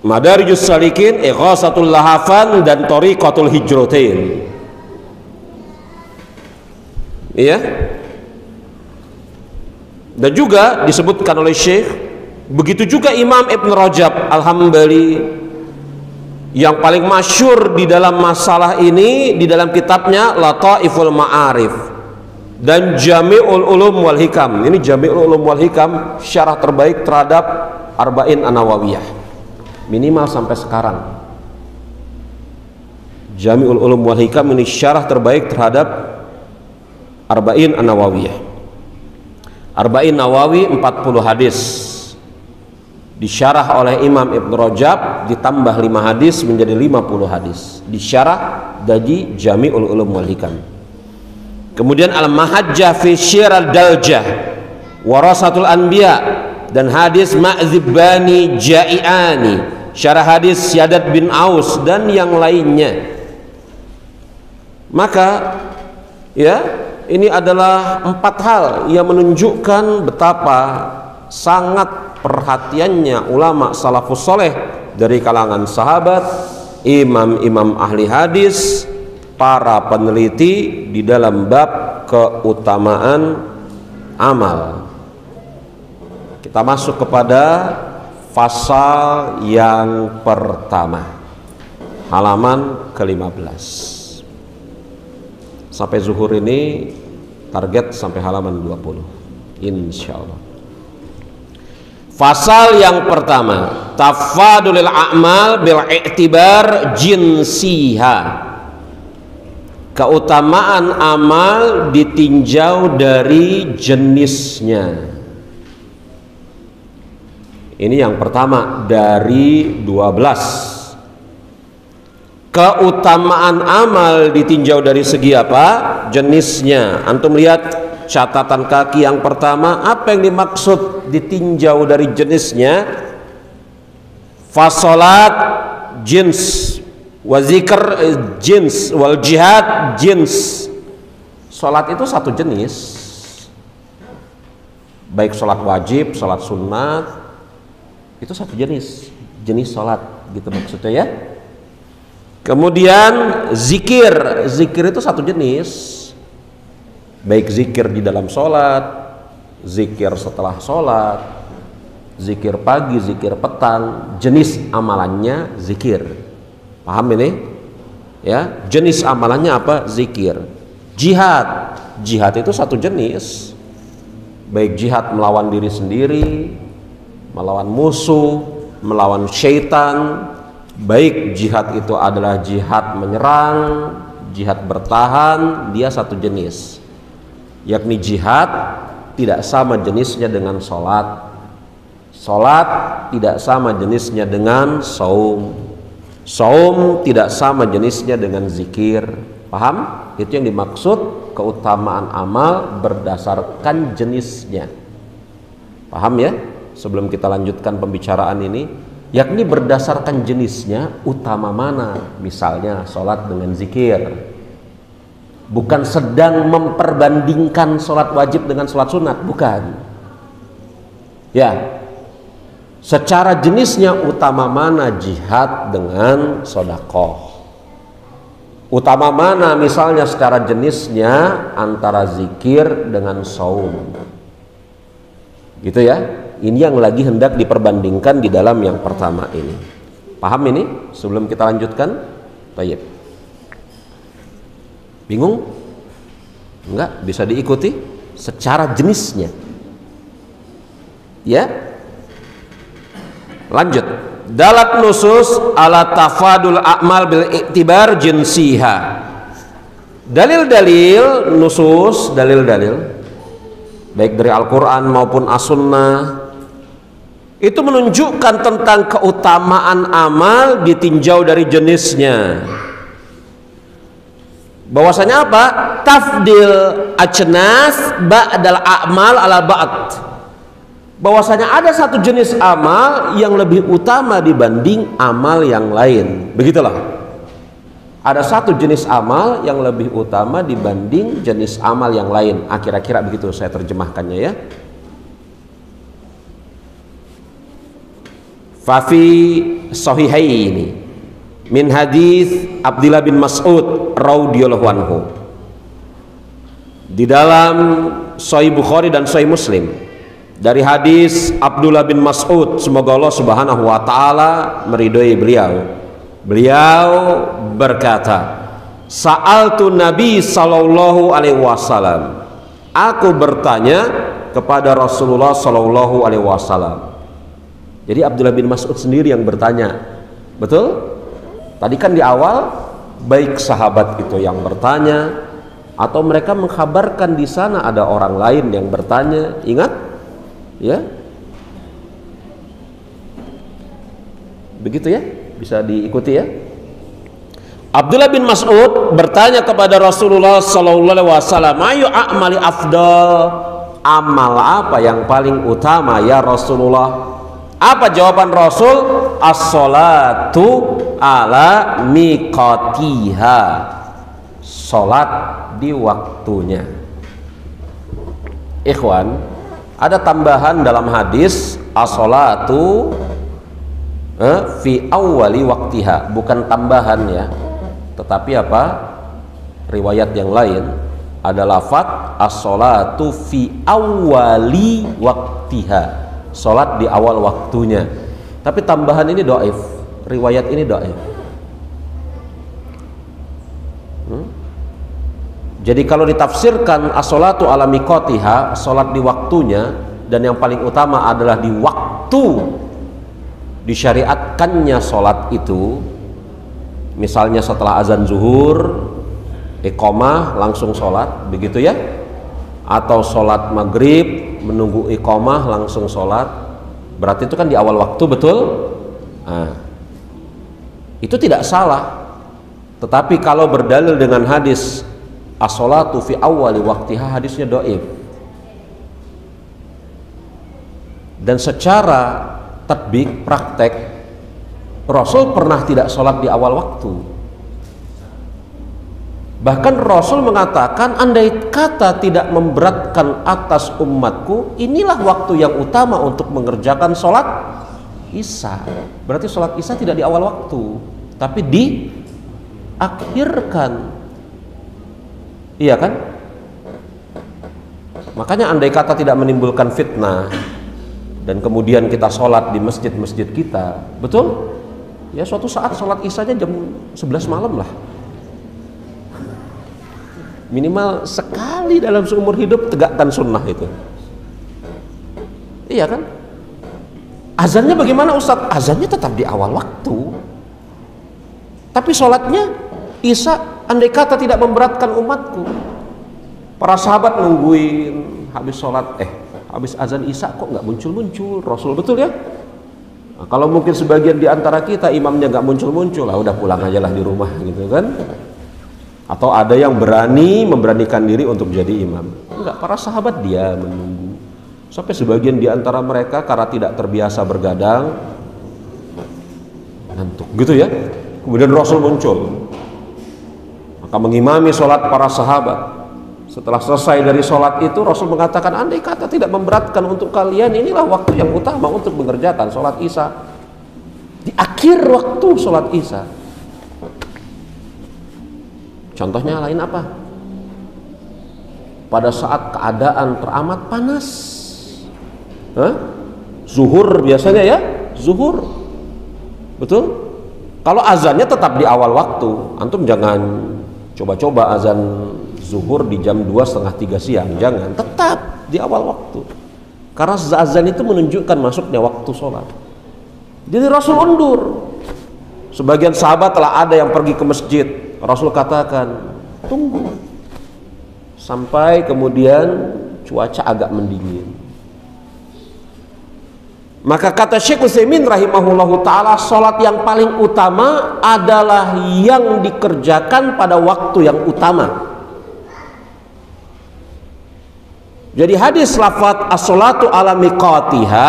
Madarijus Salikin, Ighasatul Lahafan, dan Thariqatul Hijratain. Iya. Dan juga disebutkan oleh Syekh, begitu juga Imam Ibn Rajab Al-Hambali yang paling masyhur di dalam masalah ini di dalam kitabnya Lataiful Ma'arif dan Jami'ul Ulum wal Hikam. Ini Jami'ul Ulum wal Hikam, syarah terbaik terhadap Arba'in An-Nawawiyah. Minimal sampai sekarang. Jami'ul Ulum wal Hikam ini syarah terbaik terhadap Arba'in An-Nawawiyah. Arba'in Nawawi 40 hadis. Disyarah oleh Imam Ibn Rajab ditambah 5 hadis menjadi 50 hadis. Disyarah dari Jami'ul Ulum wal Hikam. Kemudian Al-Mahajjah fi Syir al-Daljah, Warasatul Anbiya, dan hadis Ma'zibani Ja'iani, syarah hadis Syadat bin Aus, dan yang lainnya. Maka ya, ini adalah 4 hal yang menunjukkan betapa sangat perhatiannya ulama salafus soleh dari kalangan sahabat, imam-imam ahli hadis, para peneliti di dalam bab keutamaan amal. Kita masuk kepada pasal yang pertama, halaman ke-15. Sampai zuhur ini target sampai halaman 20 insyaallah. Pasal yang pertama, tafadulil a'mal bil i'tibar jinsiha. Keutamaan amal ditinjau dari jenisnya. Ini yang pertama dari 12. Keutamaan amal ditinjau dari segi apa? Jenisnya. Antum lihat catatan kaki yang pertama, apa yang dimaksud ditinjau dari jenisnya? Fasolat jins, wazikr jins, wal jihad jins. Solat itu satu jenis, baik solat wajib, solat sunat, itu satu jenis solat, gitu maksudnya ya. Kemudian zikir itu satu jenis, baik zikir di dalam sholat, zikir setelah sholat, zikir pagi, zikir petang, jenis amalannya zikir. Paham ini? Ya, jenis amalannya apa? Zikir. Jihad itu satu jenis, baik jihad melawan diri sendiri, melawan musuh, melawan syaitan. Baik jihad itu adalah jihad menyerang, jihad bertahan, dia satu jenis. Yakni jihad tidak sama jenisnya dengan sholat, sholat tidak sama jenisnya dengan saum, saum tidak sama jenisnya dengan zikir. Paham? Itu yang dimaksud keutamaan amal berdasarkan jenisnya. Paham ya? Sebelum kita lanjutkan pembicaraan ini, yakni berdasarkan jenisnya utama mana. Misalnya sholat dengan zikir, bukan sedang memperbandingkan sholat wajib dengan sholat sunat, bukan ya. Secara jenisnya utama mana jihad dengan sodakoh, utama mana misalnya secara jenisnya antara zikir dengan saum, gitu ya. Ini yang lagi hendak diperbandingkan di dalam yang pertama ini. Paham ini? Sebelum kita lanjutkan, tayyib. Bingung? Enggak, bisa diikuti secara jenisnya. Ya. Lanjut. Dalat nusus ala tafadul a'mal bil i'tibar jinsiha. Dalil-dalil nusus, dalil-dalil baik dari Al-Qur'an maupun As-Sunnah Itu menunjukkan tentang keutamaan amal ditinjau dari jenisnya. Bahwasanya apa? Tafdil ajnas ba'dal a'mal ala ba'd. Bahwasanya ada satu jenis amal yang lebih utama dibanding amal yang lain. Begitulah. Ada satu jenis amal yang lebih utama dibanding jenis amal yang lain. Kira-kira begitu saya terjemahkannya ya. Fafi sahihaini min hadis Abdullah bin Mas'ud radhiyallahu anhu. Di dalam Sahih Bukhari dan Sahih Muslim dari hadis Abdullah bin Mas'ud, semoga Allah Subhanahu wa taala meridhai beliau. Beliau berkata, "Sa'altu Nabi sallallahu alaihi wasallam." Aku bertanya kepada Rasulullah sallallahu alaihi wasallam. Jadi Abdullah bin Mas'ud sendiri yang bertanya. Betul? Tadi kan di awal baik sahabat itu yang bertanya atau mereka mengkabarkan di sana ada orang lain yang bertanya. Ingat? Ya. Begitu ya? Bisa diikuti ya? Abdullah bin Mas'ud bertanya kepada Rasulullah sallallahu alaihi wasallam, "Ayu a'mali afdal?" Amal apa yang paling utama ya Rasulullah? Apa jawaban Rasul? As-sholatu ala miqatiha. Salat di waktunya. Ikhwan, ada tambahan dalam hadis as-sholatu fi awwali waktiha, bukan tambahan ya. Tetapi apa? Riwayat yang lain ada lafaz as-sholatu fi awwali waktiha. Sholat di awal waktunya. Tapi tambahan ini dhaif, riwayat ini dhaif. Jadi kalau ditafsirkan as-sholatu ala miqatiha, sholat di waktunya, dan yang paling utama adalah di waktu disyariatkannya sholat itu, misalnya setelah azan zuhur, iqamah langsung sholat, begitu ya? Atau sholat maghrib menunggu iqamah langsung sholat, berarti itu kan di awal waktu, betul? Nah, itu tidak salah. Tetapi kalau berdalil dengan hadis as-sholatu fi awwali waktiha, hadisnya dhaif. Dan secara tatbik, praktek, Rasul pernah tidak sholat di awal waktu. Bahkan Rasul mengatakan, andai kata tidak memberatkan atas umatku, inilah waktu yang utama untuk mengerjakan sholat Isya. Berarti sholat Isya tidak di awal waktu, tapi diakhirkan. Iya kan? Makanya andai kata tidak menimbulkan fitnah, dan kemudian kita sholat di masjid-masjid kita, betul? Ya suatu saat sholat Isyanya jam 11 malam lah. Minimal sekali dalam seumur hidup tegakkan sunnah itu. Iya kan? Azannya bagaimana Ustadz? Azannya tetap di awal waktu. Tapi sholatnya Isya, andai kata tidak memberatkan umatku. Para sahabat nungguin habis sholat, habis azan Isya kok nggak muncul-muncul Rasul, betul ya? Nah, kalau mungkin sebagian di antara kita imamnya nggak muncul-muncul, lah udah pulang aja lah di rumah gitu kan? Atau ada yang memberanikan diri untuk menjadi imam. Enggak, para sahabat dia menunggu. Sampai sebagian di antara mereka karena tidak terbiasa bergadang, ngantuk gitu ya. Kemudian Rasul muncul, maka mengimami sholat para sahabat. Setelah selesai dari sholat itu, Rasul mengatakan, andai kata tidak memberatkan untuk kalian, inilah waktu yang utama untuk mengerjakan sholat Isya. Di akhir waktu sholat Isya. Contohnya lain apa? Pada saat keadaan teramat panas, zuhur biasanya ya, zuhur, betul? Kalau azannya tetap di awal waktu, antum jangan coba-coba azan zuhur di jam 2:30 siang, jangan, tetap di awal waktu. Karena azan itu menunjukkan masuknya waktu sholat. Jadi Rasul undur. Sebagian sahabat telah ada yang pergi ke masjid, Rasul katakan, tunggu sampai kemudian cuaca agak mendingin. Maka kata Syekh Utsaimin rahimahullahu ta'ala, sholat yang paling utama adalah yang dikerjakan pada waktu yang utama. Jadi hadis lafaz as-sholatu ala miqatiha,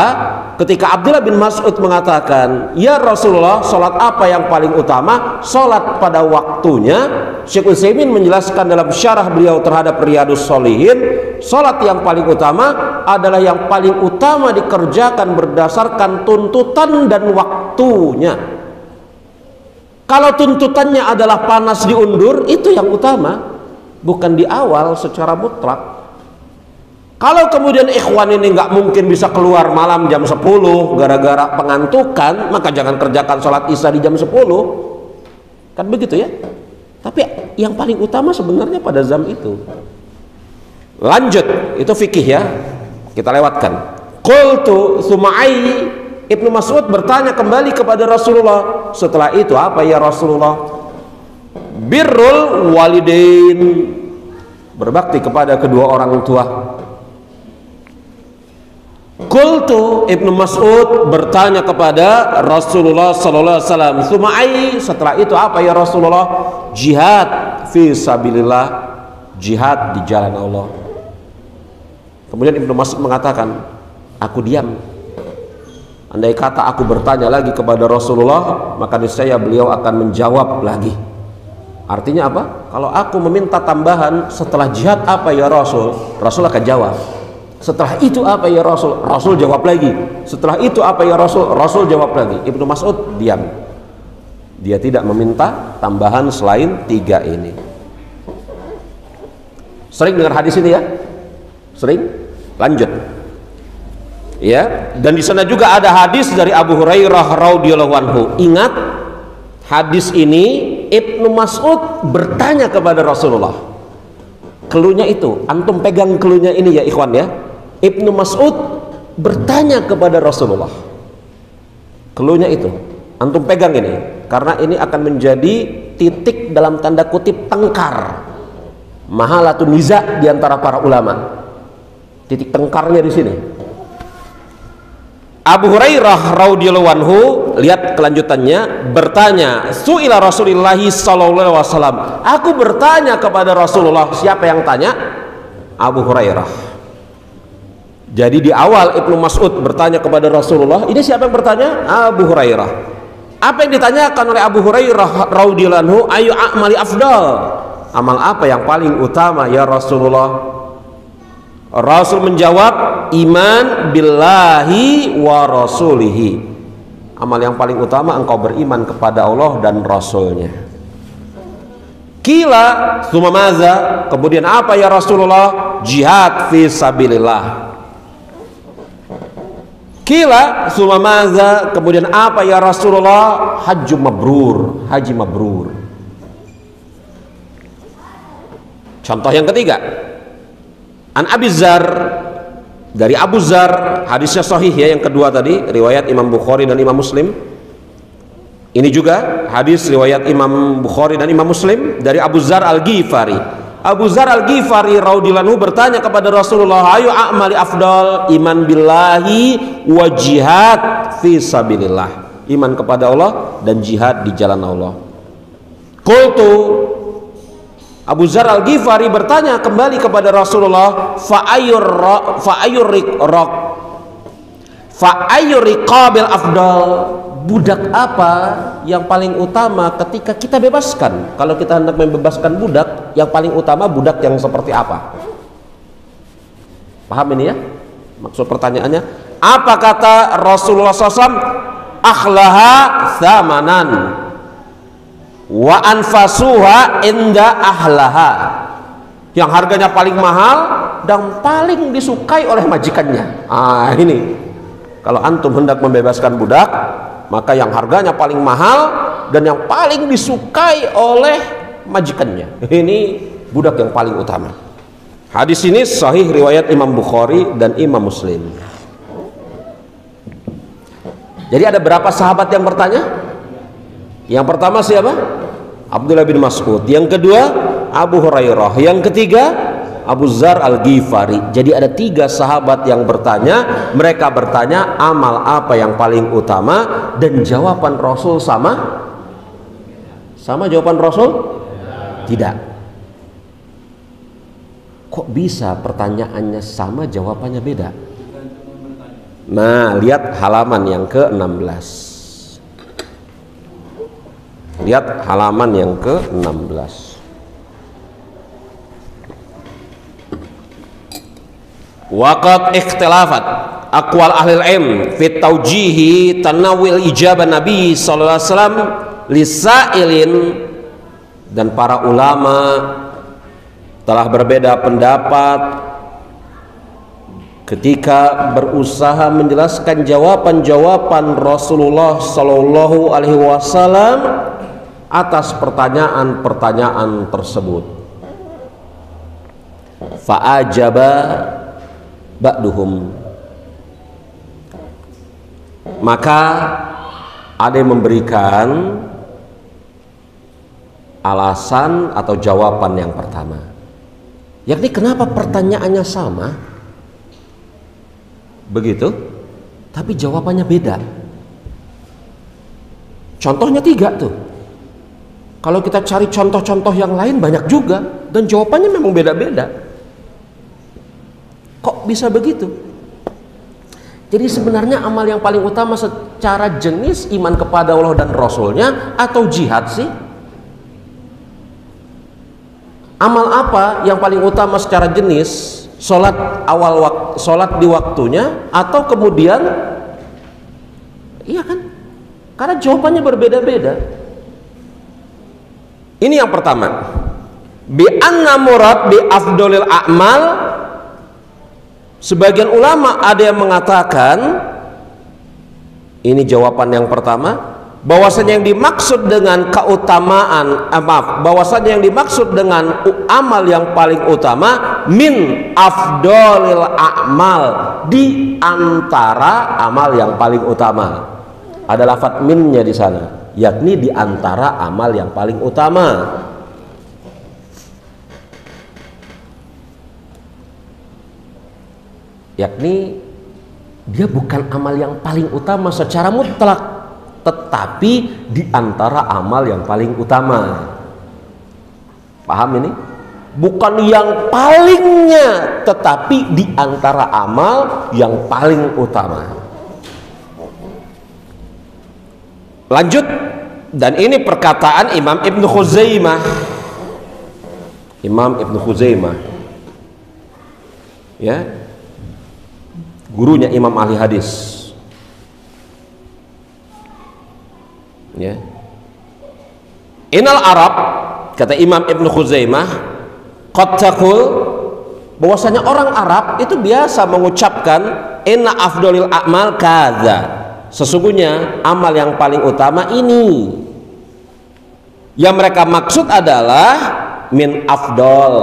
ketika Abdullah bin Mas'ud mengatakan, ya Rasulullah, sholat apa yang paling utama? Sholat pada waktunya. Syekh Utsaimin menjelaskan dalam syarah beliau terhadap Riyadhus Shalihin, sholat yang paling utama adalah yang paling utama dikerjakan berdasarkan tuntutan dan waktunya. Kalau tuntutannya adalah panas diundur, itu yang utama, bukan di awal secara mutlak. Kalau kemudian ikhwan ini nggak mungkin bisa keluar malam jam 10 gara-gara pengantukan, maka jangan kerjakan sholat isya di jam 10, kan begitu ya. Tapi yang paling utama sebenarnya pada jam itu. Lanjut, itu fikih ya, kita lewatkan. Qultu Sumai, Ibnu Mas'ud bertanya kembali kepada Rasulullah, setelah itu apa ya Rasulullah? Birrul walidain, berbakti kepada kedua orang tua. Qultu, Ibnu Mas'ud bertanya kepada Rasulullah sallallahu alaihi wasallam, Sumai, setelah itu apa ya Rasulullah? Jihad fi sabilillah, jihad di jalan Allah. Kemudian Ibnu Mas'ud mengatakan, aku diam. Andai kata aku bertanya lagi kepada Rasulullah, maka niscaya beliau akan menjawab lagi. Artinya apa? Kalau aku meminta tambahan setelah jihad apa ya Rasul, Rasul akan jawab. Setelah itu apa ya Rasul? Rasul jawab lagi. Setelah itu apa ya Rasul? Rasul jawab lagi. Ibnu Mas'ud diam. Dia tidak meminta tambahan selain 3 ini. Sering dengar hadis ini ya? Sering? Lanjut. Ya, dan di sana juga ada hadis dari Abu Hurairah radhiyallahu anhu. Ingat, hadis ini Ibnu Mas'ud bertanya kepada Rasulullah. Keluhnya itu, antum pegang keluhnya ini ya ikhwan ya. Ibnu Mas'ud bertanya kepada Rasulullah. Keluhnya itu, antum pegang ini, karena ini akan menjadi titik dalam tanda kutip tengkar, mahalatun niza di antara para ulama. Titik tengkarnya di sini. Abu Hurairah radhiyallahu anhu, lihat kelanjutannya, bertanya, su'ila Rasulullah sallallahu alaihi wasallam. Aku bertanya kepada Rasulullah. Siapa yang tanya? Abu Hurairah. Jadi di awal Ibnu Mas'ud bertanya kepada Rasulullah, ini siapa yang bertanya? Abu Hurairah. Apa yang ditanyakan oleh Abu Hurairah radhiyallahu anhu? Ayu a'mali afdal, amal apa yang paling utama ya Rasulullah? Rasul menjawab, iman billahi wa rasulihi, amal yang paling utama engkau beriman kepada Allah dan Rasulnya. Kila summa maza, kemudian apa ya Rasulullah? Jihad fi sabilillah. Kila summa maza, kemudian apa ya Rasulullah? Haji mabrur, haji mabrur. Contoh yang ketiga, An Abi Dzar, dari Abu Dzar, hadisnya sahih ya, yang kedua tadi riwayat Imam Bukhari dan Imam Muslim. Ini juga hadis riwayat Imam Bukhari dan Imam Muslim dari Abu Dzar Al-Ghifari. Abu Dzar Al-Ghifari radhiyallahu anhu bertanya kepada Rasulullah, ayu a'mali afdal? Iman billahi wa jihad fi sabilillah, iman kepada Allah dan jihad di jalan Allah. Qultu, Abu Dzar Al-Ghifari bertanya kembali kepada Rasulullah, fa ayyur riqabil afdal, budak apa yang paling utama ketika kita bebaskan? Kalau kita hendak membebaskan budak, yang paling utama budak yang seperti apa? Paham ini ya? Maksud pertanyaannya, apa kata Rasulullah SAW? Akhlaha thamanan wa anfasuha inda ahlaha, yang harganya paling mahal dan paling disukai oleh majikannya. Ini kalau antum hendak membebaskan budak, maka yang harganya paling mahal dan yang paling disukai oleh majikannya, ini budak yang paling utama. Hadis ini sahih riwayat Imam Bukhari dan Imam Muslim. Jadi ada berapa sahabat yang bertanya? Yang pertama siapa? Abdullah bin Mas'ud. Yang kedua Abu Hurairah. Yang ketiga Abu Dzar Al-Ghifari. Jadi ada 3 sahabat yang bertanya. Mereka bertanya amal apa yang paling utama, dan jawaban Rasul sama jawaban Rasul? Tidak. Kok bisa pertanyaannya sama, jawabannya beda? Nah, lihat halaman yang ke-16. Lihat halaman yang ke-16. Waqad ikhtilafat aqwal ahli ilm fi taujihi tanawil ijabah Nabi sallallahu alaihi wasallam lisailin, dan para ulama telah berbeda pendapat ketika berusaha menjelaskan jawaban-jawaban Rasulullah sallallahu alaihi wasallam atas pertanyaan-pertanyaan tersebut. Fa'ajaba ba'duhum, maka ada yang memberikan alasan atau jawaban yang pertama, yakni kenapa pertanyaannya sama begitu tapi jawabannya beda. Contohnya 3 tuh. Kalau kita cari contoh-contoh yang lain banyak juga, dan jawabannya memang beda-beda. Kok bisa begitu? Jadi sebenarnya amal yang paling utama secara jenis iman kepada Allah dan Rasulnya atau jihad sih? Amal apa yang paling utama secara jenis? Sholat sholat di waktunya atau kemudian? Iya kan? Karena jawabannya berbeda-beda. Ini yang pertama. Bi anna murad bi afdolil a'mal. Sebagian ulama ada yang mengatakan, ini jawaban yang pertama, bahwasanya yang dimaksud dengan keutamaan, bahwasanya yang dimaksud dengan amal yang paling utama min afdolil a'mal, di antara amal yang paling utama. Ada lafadz minnya di sana, yakni di antara amal yang paling utama. Yakni dia bukan amal yang paling utama secara mutlak, tetapi di antara amal yang paling utama. Paham ini? Bukan yang palingnya, tetapi di antara amal yang paling utama. Lanjut, dan ini perkataan Imam Ibnu Khuzaimah. Imam Ibnu Khuzaimah, ya, gurunya Imam ahli hadis, ya. Innal Arab, kata Imam Ibnu Khuzaimah, qad taqul, bahwasanya orang Arab itu biasa mengucapkan inna afdolil a'mal kadza, sesungguhnya amal yang paling utama ini. Yang mereka maksud adalah min afdol,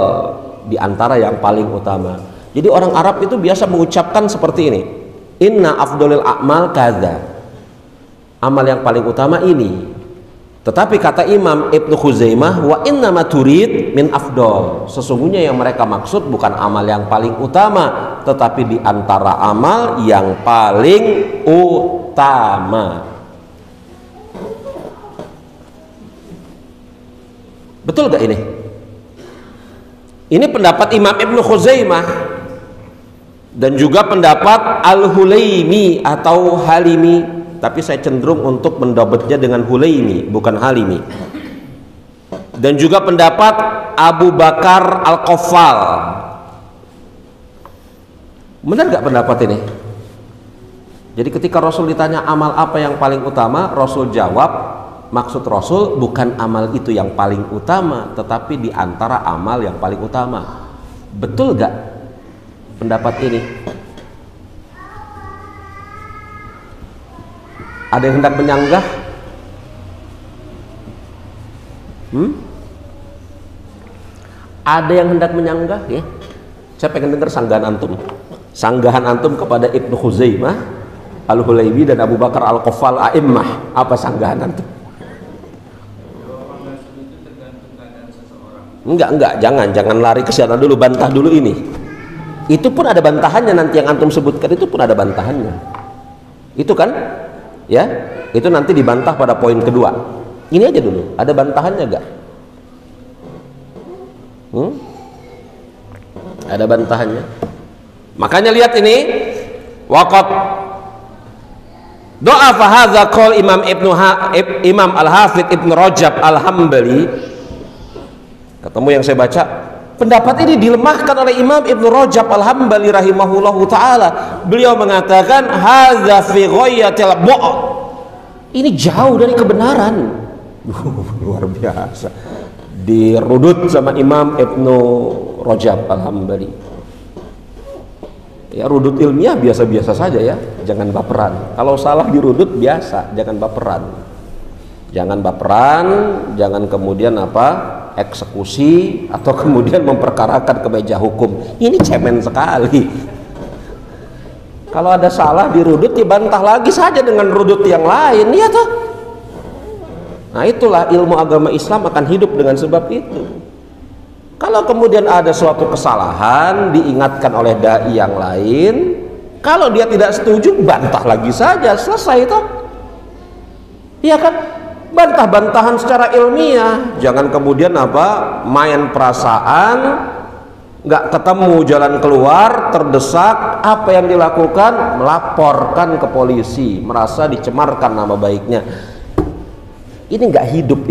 di antara yang paling utama. Jadi orang Arab itu biasa mengucapkan seperti ini, inna afdolil a'mal kadza, amal yang paling utama ini. Tetapi kata Imam Ibnu Khuzaimah, wa inna ma turid min afdol, sesungguhnya yang mereka maksud bukan amal yang paling utama, tetapi di antara amal yang paling utama. Betul gak ini? Ini pendapat Imam Ibnu Khuzaimah dan juga pendapat Al-Hulaimi atau Halimi, tapi saya cenderung untuk mendobetnya dengan Hulaimi bukan Halimi. Dan juga pendapat Abu Bakar Al-Qaffal. Benar gak pendapat ini? Jadi ketika Rasul ditanya amal apa yang paling utama, Rasul jawab, maksud Rasul bukan amal itu yang paling utama, tetapi di antara amal yang paling utama. Betul gak pendapat ini? Ada yang hendak menyanggah? Ada yang hendak menyanggah? Ya? Saya pengen dengar sanggahan antum. Sanggahan antum kepada Ibnu Khuzaimah, Al-Hulaimi dan Abu Bakar Al-Qaffal A'immah. Apa sanggahan antum? Enggak, jangan lari ke sana dulu, bantah dulu ini. Itu pun ada bantahannya, nanti yang antum sebutkan itu pun ada bantahannya. Itu kan, ya, itu nanti dibantah pada poin kedua. Ini aja dulu, ada bantahannya enggak? Ada bantahannya. Makanya lihat ini, waqat doa fahadza qaul Imam Al-Hafidz Ibnu Rajab Al-Hambali. Ketemu yang saya baca, pendapat ini dilemahkan oleh Imam Ibnu Rajab Al-Hambali rahimahullahu taala. Beliau mengatakan hadza fi ghayatil bu'. Ini jauh dari kebenaran. Luar biasa. Dirudut sama Imam Ibnu Rajab Al-Hambali. Ya, rudut ilmiah biasa-biasa saja ya, jangan baperan. Kalau salah dirudut biasa, jangan baperan. Jangan baperan, jangan kemudian eksekusi atau kemudian memperkarakan ke meja hukum. Ini cemen sekali. Kalau ada salah dirudut, dibantah lagi saja dengan rudut yang lain, ya toh. Nah, itulah ilmu agama Islam akan hidup dengan sebab itu. Kalau kemudian ada suatu kesalahan diingatkan oleh dai yang lain, kalau dia tidak setuju, bantah lagi saja, selesai toh. Iya kan? Bantah-bantahan secara ilmiah, jangan kemudian main perasaan, nggak ketemu jalan keluar, terdesak, apa yang dilakukan? Melaporkan ke polisi, merasa dicemarkan nama baiknya. Ini nggak hidup,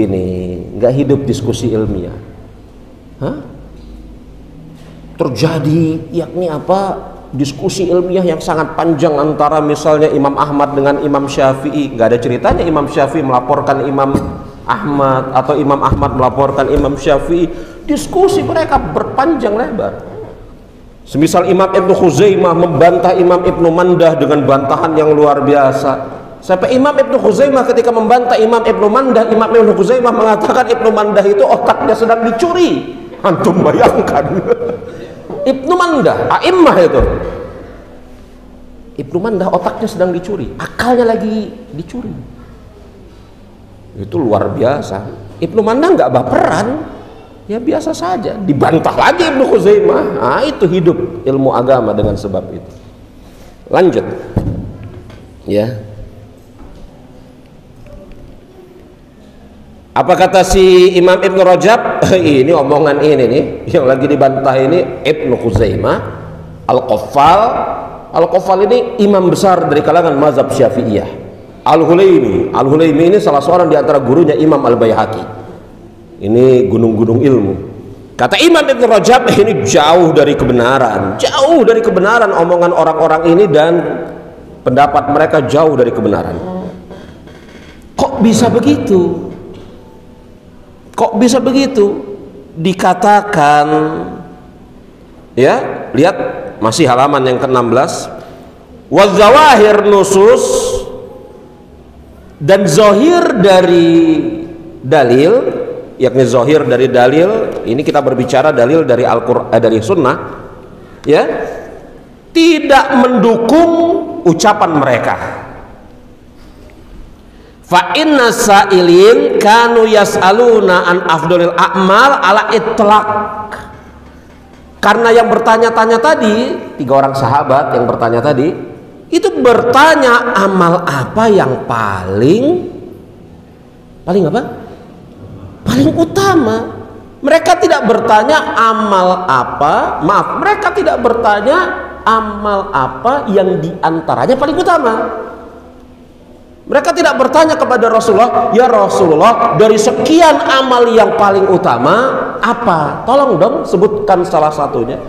nggak hidup diskusi ilmiah. Terjadi yakni diskusi ilmiah yang sangat panjang antara misalnya Imam Ahmad dengan Imam Syafi'i. Nggak ada ceritanya Imam Syafi'i melaporkan Imam Ahmad atau Imam Ahmad melaporkan Imam Syafi'i. Diskusi mereka berpanjang lebar. Semisal Imam Ibnu Khuzaimah membantah Imam Ibnu Mandah dengan bantahan yang luar biasa. Sampai Imam Ibnu Khuzaimah ketika membantah Imam Ibnu Mandah, Imam Ibnu Khuzaimah mengatakan Ibnu Mandah itu otaknya sedang dicuri. Antum bayangkan. Ibnu Mandah, a'immah itu. Ibnu Mandah otaknya sedang dicuri, akalnya lagi dicuri. Itu luar biasa. Ibnu Mandah nggak baperan, ya biasa saja. Dibantah lagi Ibnu Khuzaimah. Nah, itu hidup ilmu agama dengan sebab itu. Lanjut, ya. Apa kata si Imam Ibnu Rajab? Ini omongan ini nih yang lagi dibantah ini Ibnu Khuzaimah Al-Qaffal. Al-Qaffal ini imam besar dari kalangan mazhab Syafi'iyah. Al-Hulaimi ini salah seorang di antara gurunya Imam Al-Baihaqi. Ini gunung-gunung ilmu. Kata Imam Ibnu Rajab, ini jauh dari kebenaran. Jauh dari kebenaran omongan orang-orang ini, dan pendapat mereka jauh dari kebenaran. Kok bisa begitu? Kok bisa begitu? Dikatakan, ya, lihat masih halaman yang ke-16. Wa zawahir nusus, dan zohir dari dalil, yakni zohir dari dalil, ini kita berbicara dalil dari Al-Qur'an, dari sunnah, ya, tidak mendukung ucapan mereka. Fa inna sa'ilin kanu yas'aluna an afdolil a'mal ala itlaq. Karena yang bertanya-tanya tadi, 3 orang sahabat yang bertanya tadi, itu bertanya amal apa yang paling apa? Paling utama. Mereka tidak bertanya amal apa, maaf, mereka tidak bertanya amal apa yang diantaranya paling utama. Mereka tidak bertanya kepada Rasulullah, ya Rasulullah, dari sekian amal yang paling utama apa? Tolong dong sebutkan salah satunya.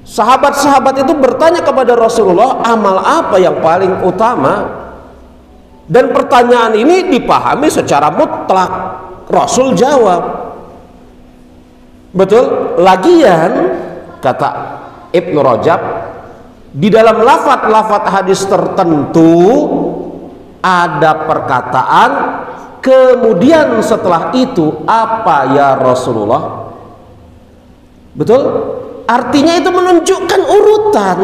Sahabat-sahabat itu bertanya kepada Rasulullah, amal apa yang paling utama? Dan pertanyaan ini dipahami secara mutlak. Rasul jawab, betul. Lagian kata Ibnu Rajab, di dalam lafaz-lafaz hadis tertentu ada perkataan kemudian setelah itu apa ya Rasulullah, betul, artinya itu menunjukkan urutan.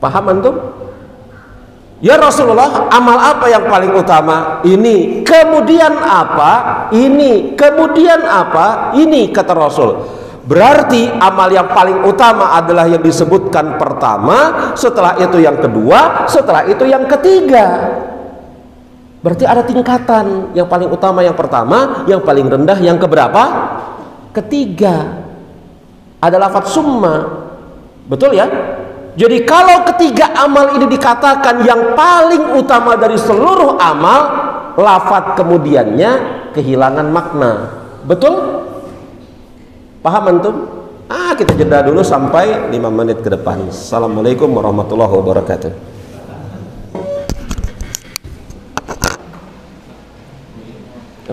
Paham antum? Ya Rasulullah, amal apa yang paling utama? Ini. Kemudian apa? Ini. Kemudian apa? Ini, kata Rasul. Berarti amal yang paling utama adalah yang disebutkan pertama, setelah itu yang kedua, setelah itu yang ketiga. Berarti ada tingkatan. Yang paling utama yang pertama, yang paling rendah yang keberapa? Ketiga. Ada lafadz summa. Betul ya? Jadi kalau ketiga amal ini dikatakan yang paling utama dari seluruh amal, lafadz kemudiannya kehilangan makna. Betul? Paham antum? Kita jeda dulu sampai 5 menit ke depan. Assalamualaikum warahmatullahi wabarakatuh.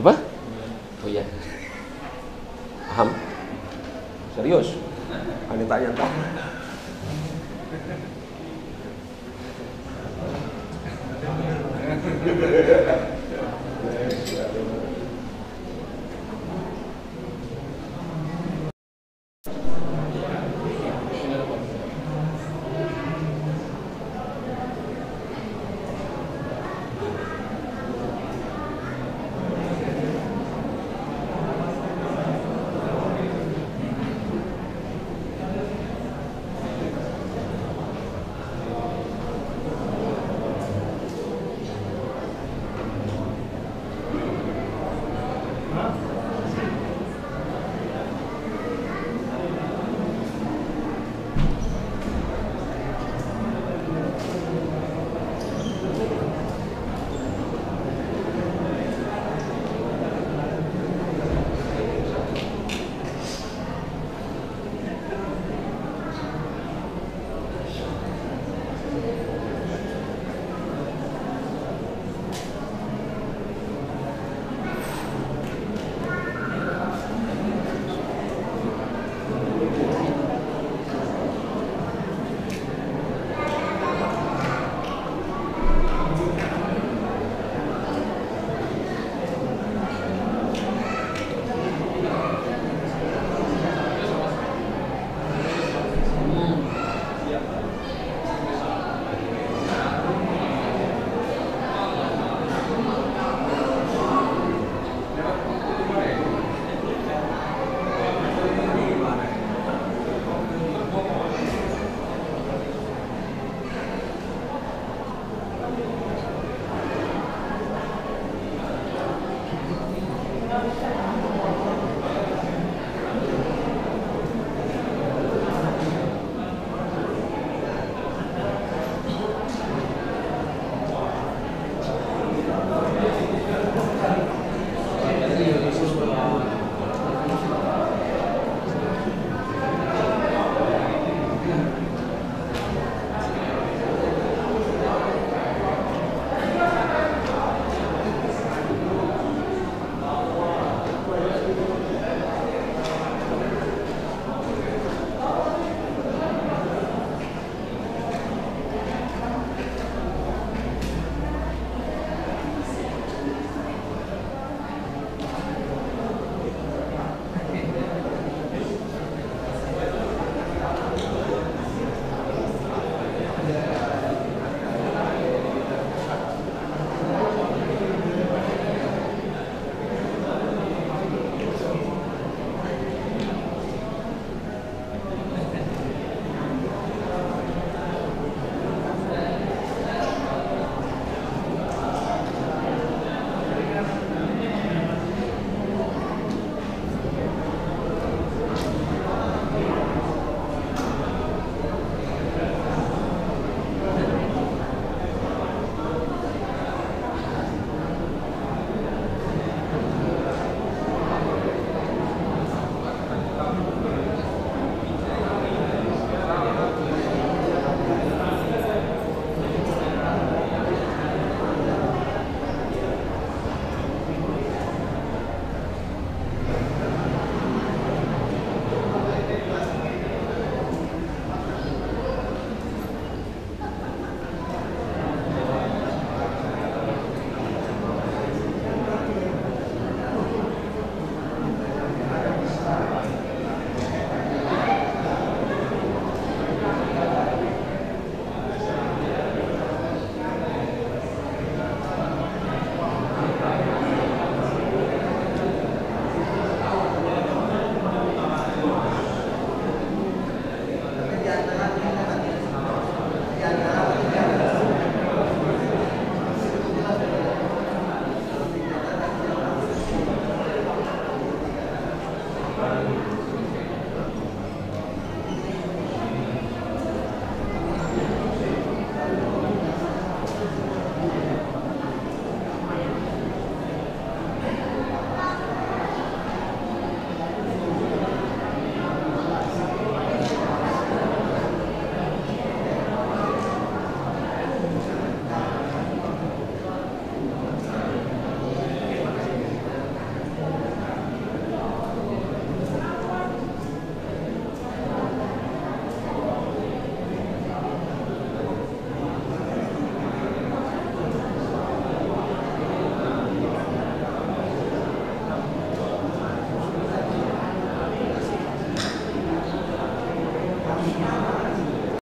Apa? Oh iya. Paham? Serius? Ini tanya entah.